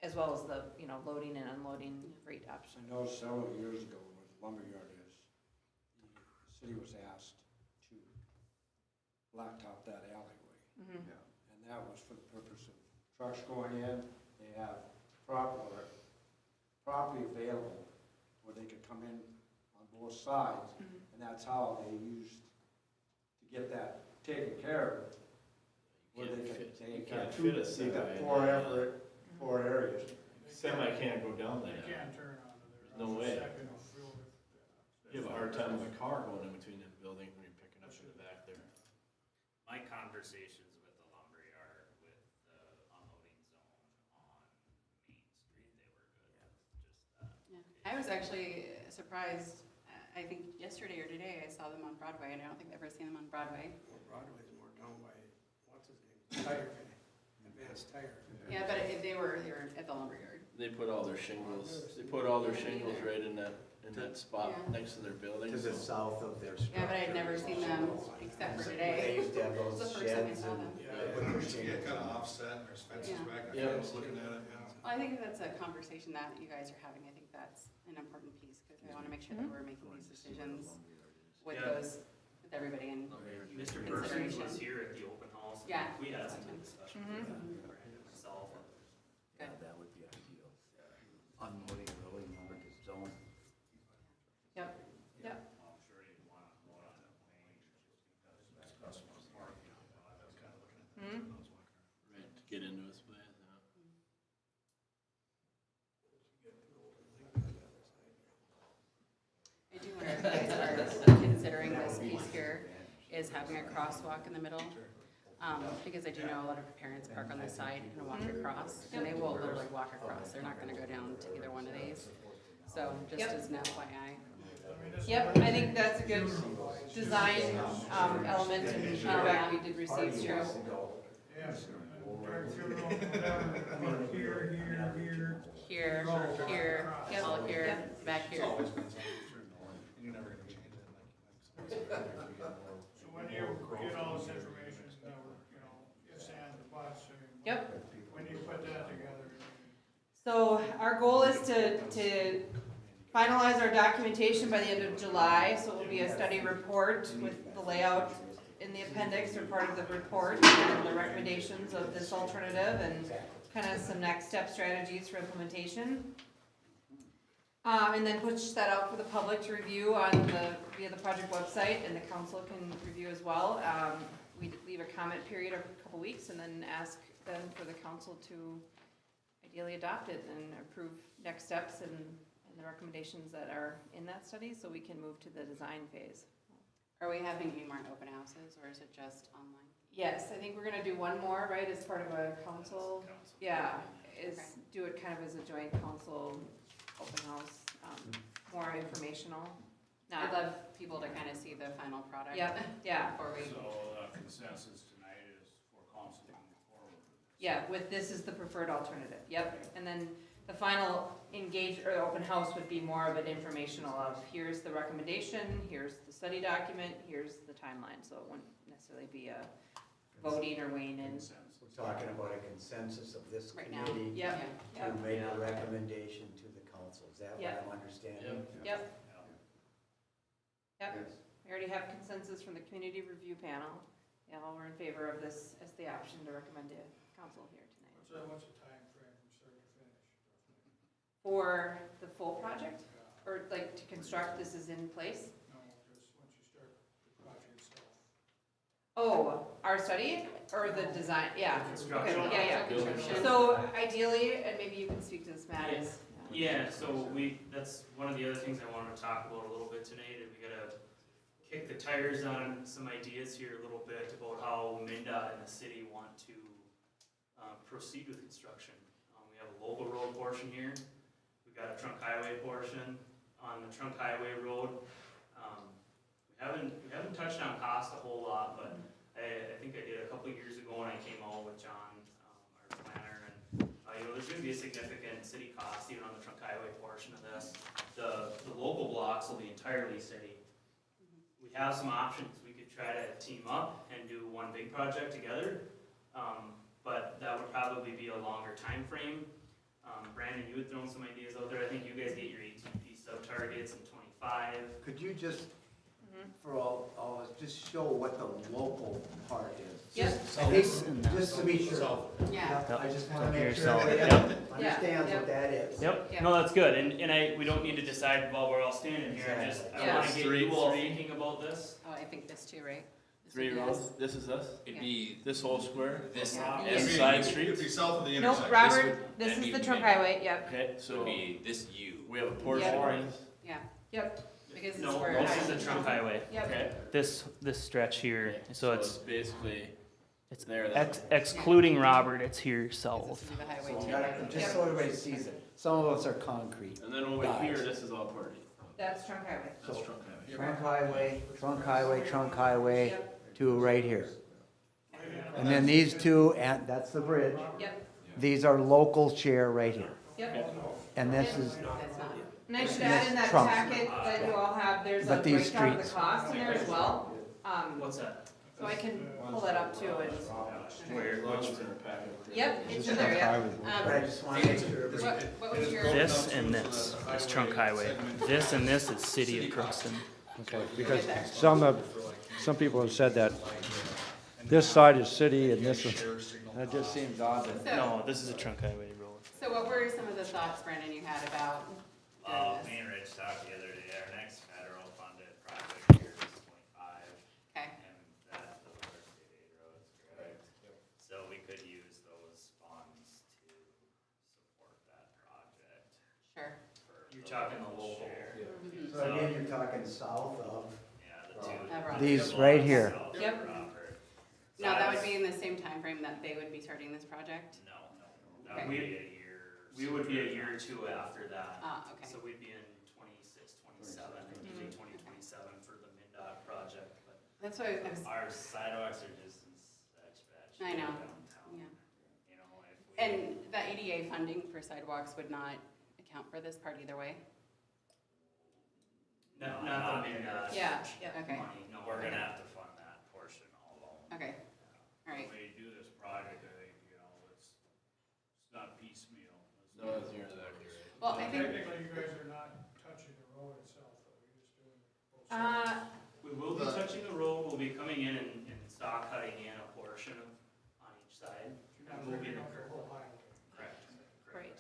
as well as the, you know, loading and unloading freight option. I know several years ago where the lumberyard is, the city was asked to blacktop that alleyway. Mhm. And that was for the purpose of trucks going in, they have property available where they could come in on both sides. And that's how they used to get that taken care of. Where they got four areas. Semi can't go down They there. can't turn onto there. No off the way. second or field. You have a hard time with a car going in between the buildings when you're picking up in the back there. My conversations with the lumberyard, with the unloading zone on Main Street, they were good. Just that. Yeah. I was actually surprised, I think yesterday or today, I saw them on Broadway, and I don't think I've ever seen them on Broadway. Well, Broadway's more down by, what's his name, Tire, Advanced Tire. Yeah, but they were at the lumberyard. They put all their shingles right in that spot Yeah. next to their building. To the so- south of their structure. Yeah, but I'd never seen them except for today. They used to have It was those the first time I sheds saw and. them. Yeah, kind of offset, and there's fences Yeah. back Yeah. there, I was looking at it, yeah. Well, I think that's a conversation that you guys are having. I think that's an important piece, because we want to make sure that we're making these decisions with Yeah. with everybody in Mr. Persons consideration. was here at the open house. and Yeah. We had some good discussion with him, myself. Yeah, that would be ideal. Unloading, loading market zone. Yep, yep. I'm sure you'd want to load on the main, just because customers parking on that. I was kind of looking at that. Mhm. Right, to get into his place, yeah. I do wonder if you guys are considering this piece here is having a crosswalk in the middle. Because I do know a lot of parents park on the side and walk across, and they will literally walk across. They're not gonna go down to either one of these. So just Yep. as an FYI. Yep, I think that's a good design, element, and feedback we did receive too. Yes, drive through, whatever, here. Here, here, all here, back here. You're never gonna change it, like. So when you get all this information, that we're, you know, it's and the bus, Yep. when you put that together. So our goal is to finalize our documentation by the end of July, so it will be a study report with the layout in the appendix or part of the report, and the recommendations of this alternative, and kind of some next step strategies for implementation. And then push that out for the public to review via the project website, and the council can review as well. We leave a comment period of a couple weeks, and then ask then for the council to ideally adopt it and approve next steps and the recommendations that are in that study, so we can move to the design phase. Are we having any more open houses, or is it just online? Yes, I think we're gonna do one more, right, as part of a council, yeah, is Okay. do it kind of as a joint council open house, more informational. I'd Not, love people to kind of see the final product. Yep, yeah, Before we, So consensus tonight is for council to move forward with this. yeah, with this is the preferred alternative, yep. And then the final open house would be more of an informational of, here's the recommendation, here's the study document, here's the timeline, so it wouldn't necessarily be a voting or weighing in. We're talking about a consensus of this right now. committee Yep, to yep, make a recommendation to the council. Is that what Yeah. I'm understanding? yep. Yep, we already have consensus from the community review panel. Yeah, all were in favor of this as the option to recommend to council here tonight. What's the time frame from start to finish? For the full project, or like to construct, this is in place? No, just once you start the project itself. Oh, our study, or the design, yeah, okay, Construction. yeah, Construction. So ideally, and maybe you can speak to this, Matt, is. Yeah, so that's one of the other things I wanted to talk about a little bit tonight, is we gotta kick the tires on some ideas here a little bit about how MinDOT and the city want to proceed with construction. We have a local road portion here, we've got a trunk highway portion. On the trunk highway road, we haven't touched on cost a whole lot, but I think I did a couple of years ago when I came out with John, our planner, and there's gonna be a significant city cost even on the trunk highway portion of this. The local blocks will be entirely city. We have some options, we could try to team up and do one big project together. But that would probably be a longer time frame. Brandon, you had thrown some ideas out there. I think you guys get your ATP sub-targets in 25. Could you just, for all of us, just show what the local part is? Yep. Just to be sure. Yeah. I just want to Here, make sure so, everybody yep. understands what that is. Yep, Yeah. no, that's good, and we don't need to decide while we're all standing here, just, I Yeah. wanna get you all thinking about this. Oh, I think this too, right? This 3 would be rows, us. this is us, It'd be this whole square? this, Yeah. And this, side It'd streets? be south of the Nope, intersection. Robert, this that'd is be the trunk mid. highway, yep, Okay, would so be this U. we have a portion Yeah. right? Yeah, yep, because this is No, where. this is the trunk highway, yep. Okay. this stretch here, so it's, basically, it's there, excluding Robert, it's here This south. would be the highway So too. we gotta- just so everybody sees it, some of us are concrete. and then over Guys. here, this is all party, That's trunk highway. that's trunk highway. Trunk highway, trunk highway, trunk highway, Yep. to right here. And then these two, and that's the bridge. Yep, These are local share right here. yep. And this is, That's not. And I should add in that Trunk. packet that you all have, there's a But these breakdown of the streets- cost in there as well. What's that? So I can pull that up too and, Where, which is in our packet. yep, it's in there, yeah. but I just want to make sure. What was your? This and this is trunk highway, this and this is city of Crookston. Okay, because some people have said that this side is city and this is, that just seems odd. So, No, this is a trunk highway road. so what were some of the thoughts, Brandon, you had about doing this? Me and Rich talked the other day, our next federal funded project here is 25, Okay, and that's the lower state aid roads, correct? So we could use those funds to support that project. sure. for You're talking the local. share. So again, you're talking south of, Yeah, the two. Robert. these right here. South of Yep. Robert. So Now, that I would be was- in the same time frame that they would be starting this project? No, that would Okay. be a year. We would be a year or two after that. Ah, okay. So we'd be in 26, 27, usually 2027 for the MinDOT project, but. That's why I was, Our sidewalks are just in such bad shape I know. downtown. yeah. You know, if we. And the ADA funding for sidewalks would not account for this part either way? Not the MinDOT. Yeah, yeah. Okay, Money, no. We're gonna have to fund that portion all alone. okay, all right. When you do this project, I think, it's not piecemeal. No, that's you're exactly right. Well, I think, Technically, you guys are not touching the road itself, though, you're just doing both sides. We will be touching the road, we'll be coming in and stock cutting in a portion of, on each side. And we'll be in the curve. Correct. Great.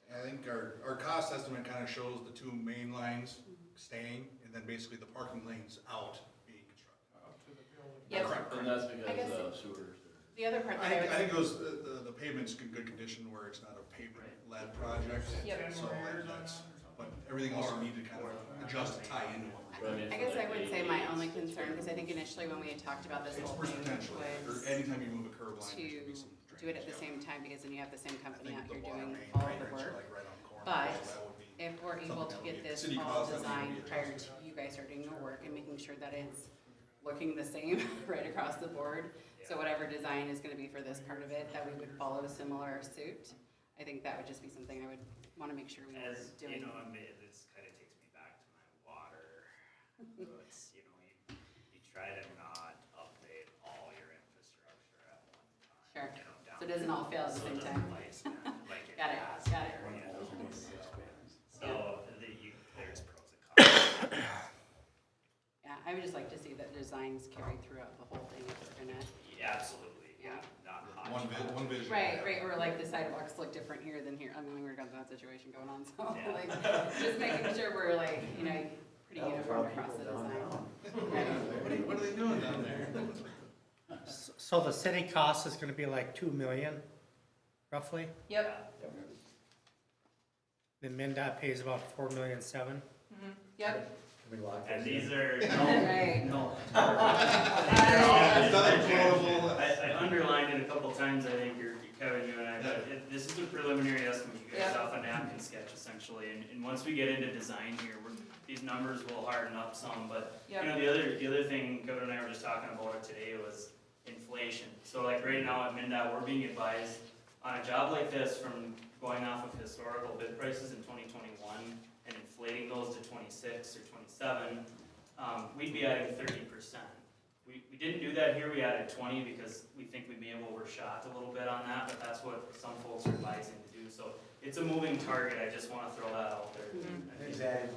I think our cost estimate kind of shows the two main lines staying, and then basically the parking lanes out being constructed. Yep. Correct. And that's I because guess of sewers. the other part I that I think, was. I think it was, the pavement's in good condition where it's not a pavement-led project. Yep. So that's, but everything else we need to kind of adjust to tie into one. I guess I would say my only concern, because I think initially when we had talked about this whole First thing potential, or was anytime you move a curb line, there should be to some do it at the drainage. same time, because then you have the same I company think out the here water doing main all of the drainage are work. like right on the corner, But so that would be if we're able to something get that would this be- city all cost, that would designed be prior adjusted. to you guys starting your work and making sure that it's looking the same right across the board, so whatever design is gonna be for this part of it, that we would follow a similar suit, I think that would just be something I would wanna make sure we were As, you doing. know, I mean, this kind of takes me back to my water. So it's, you know, you try to not update all your infrastructure at one time. Sure. You know, down So it doesn't all fail at the so same it time. doesn't like it Got it, has, got it. you know. So there's pros and cons. Yeah, I would just like to see that designs carry throughout the whole thing if we're gonna. Yeah, absolutely. Yeah. Not One vision. Right, or like the sidewalks look different here than here, I mean, we've got that situation going on, so Yeah. like, just making sure we're like, you know, pretty that'll uniform draw across the people design. downtown. What are they doing down there? So the city cost is gonna be like 2 million, roughly? Yep, Then MinDOT pays about 4,700,000. yep. Can we lock And this in? these are, Right. No. Another quotable. I underlined it a couple times, I think, Kevin, you and I, but this is a preliminary estimate, you guys, Yeah. off a napkin sketch essentially, and once we get into design here, these numbers will harden up some, but, you Yep. know, the other thing Kevin and I were just talking about it today was inflation. So like right now at MinDOT, we're being advised on a job like this, from going off of historical bid prices in 2021 and inflating those to 26 or 27, we'd be adding 30% We didn't do that here, we added 20 because we think we may have overshot a little bit on that, but that's what some folks are advising to do, so it's a moving target, I just wanna throw that out there. Is that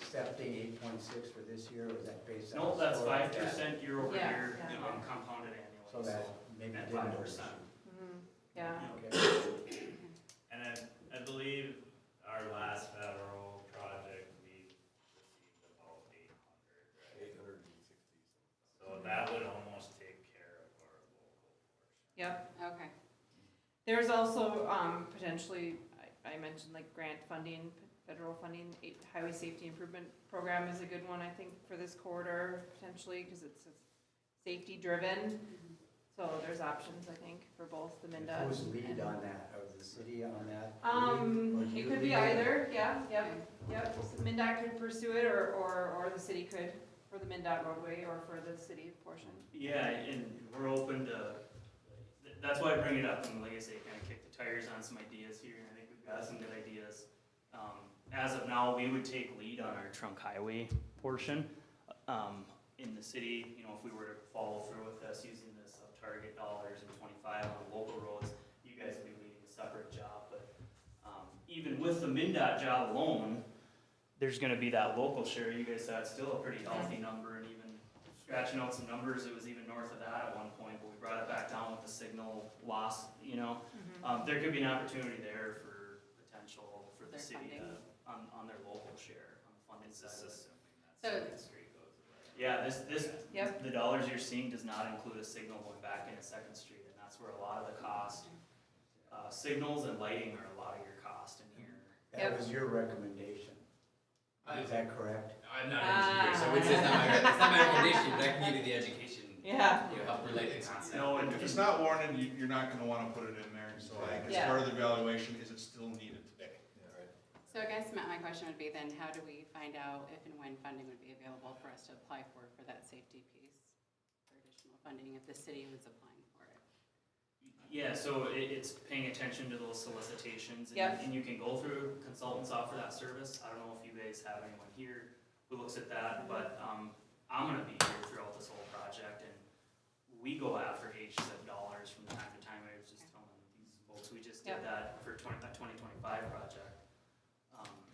accepting 8.6 for this year, or is that based on? No, that's historic 5% year over Yeah, year, yeah. compounded annually. So that maybe At didn't 5%. Yeah. Okay. And I believe our last federal project, we received about 800, right? 860. So that would almost take care of our local portion. Yep. Okay. There's also, potentially, I mentioned like grant funding, federal funding, highway safety improvement program is a good one, I think, for this corridor, potentially, because it's safety driven. So there's options, I think, for both the MnDOT. Who's lead on that, or the city on that? Lead, or It you could be lead it? either, yeah, yep. So MnDOT could pursue it, or the city could, for the MnDOT roadway, or for the city portion. Yeah, and we're open to, that's why I bring it up, and like I say, kind of kick the tires on some ideas here, and I think we've got some good ideas. As of now, we would take lead on our trunk highway portion. In the city, you know, if we were to follow through with this, using this target dollars and 25 on the local roads, you guys would be leading a separate job, but even with the MnDOT job alone, there's gonna be that local share, you guys saw it's still a pretty healthy number, and even scratching out some numbers, it was even north of that at one point, but we brought it back down with the signal loss, you know. There could be an opportunity there for potential for the Their city funding. on their local share, on the funding side. So, Yeah, this, Yep. the dollars you're seeing does not include a signal going back into Second Street, and that's where a lot of the cost, signals and lighting are a lot of your cost in here. That was your recommendation. Is that correct? I'm not an engineer, so it's just it's not my recommendation, but I can give you the education. Yeah. You know, help relate the concept. No, and If it's not warranted, you're not gonna wanna put it in there, so I think as Yeah. part of the evaluation, is it still needed today? so I guess my question would be then, how do we find out if and when funding would be available for us to apply for that safety piece? For additional funding, if the city was applying for it? yeah, so it's paying attention to those solicitations, and, Yep. and you can go through consultants offer that service. I don't know if you guys have anyone here who looks at that, but I'm gonna be here throughout this whole project, and we go after HSIP dollars from time to time. I was just telling these folks, we just did Yep. that for 2025 project.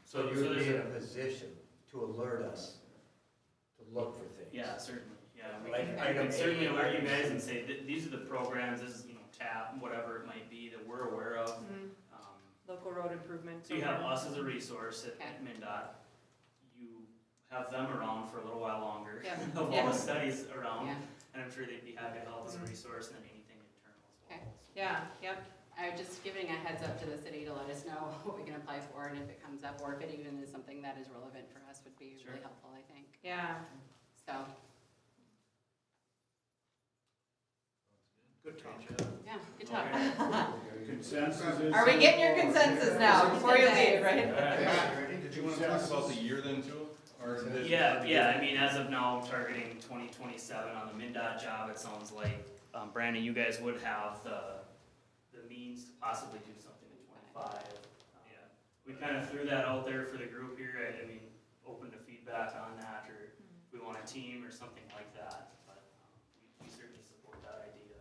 So you would there's be in a position to alert us to look for things. Yeah, certainly, yeah. We Like can item certainly A, alert you item guys C. and say, these are the programs, this is, you know, TAP, whatever it might be, that we're aware of. Local road improvement. So you have program. us as a resource at MnDOT. You have them around for a little while longer. Yeah. Of all Yeah. the studies around, Yeah. and I'm sure they'd be happy to help as a resource, and then anything internal as well. Okay. Yeah, yep. I'm just giving a heads up to the city to let us know what we can apply for, and if it comes up, or if it even is something that is relevant for us, would be Sure. really helpful, I think. Yeah. So, Good talk. yeah, good talk. Consensus is. Are we getting your consensus now, before you leave, right? Matt, did you wanna talk about the year then too? Or is it- Yeah, I mean, as of now, targeting 2027 on the MnDOT job, it sounds like, Brandon, you guys would have the means to possibly do something in 25. We kind of threw that out there for the group here, I mean, open to feedback on that, or if we want a team or something like that, but we certainly support that idea.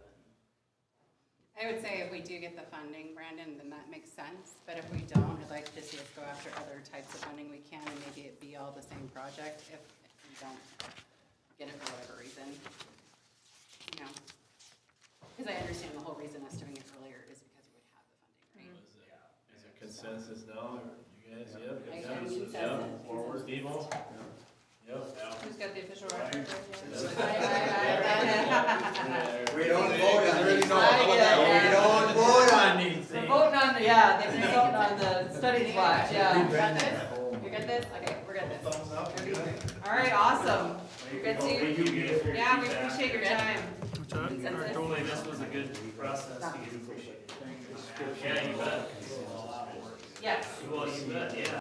I would say if we do get the funding, Brandon, then that makes sense, but if we don't, I'd like to see us go after other types of funding we can, and maybe it be all the same project if we don't get it for whatever reason. You know, because I understand the whole reason us doing it earlier is because we would have the funding, right? Is it consensus now, or you guys, yep? I am Consensus, consensus. yep. Forward, people? Yep. Who's got the official record? We don't vote on these. Yeah. We don't vote on these We're things. voting on the, yeah, they're voting on the studies watch, yeah. You got this? You got this? Okay, we're good this. Thumbs up. All right, awesome. Good seeing Thank you guys for your Yeah, we feedback. appreciate your time. Consensus? Totally, this was a good process. Yeah, you bet. Yes. Well, you bet, yeah.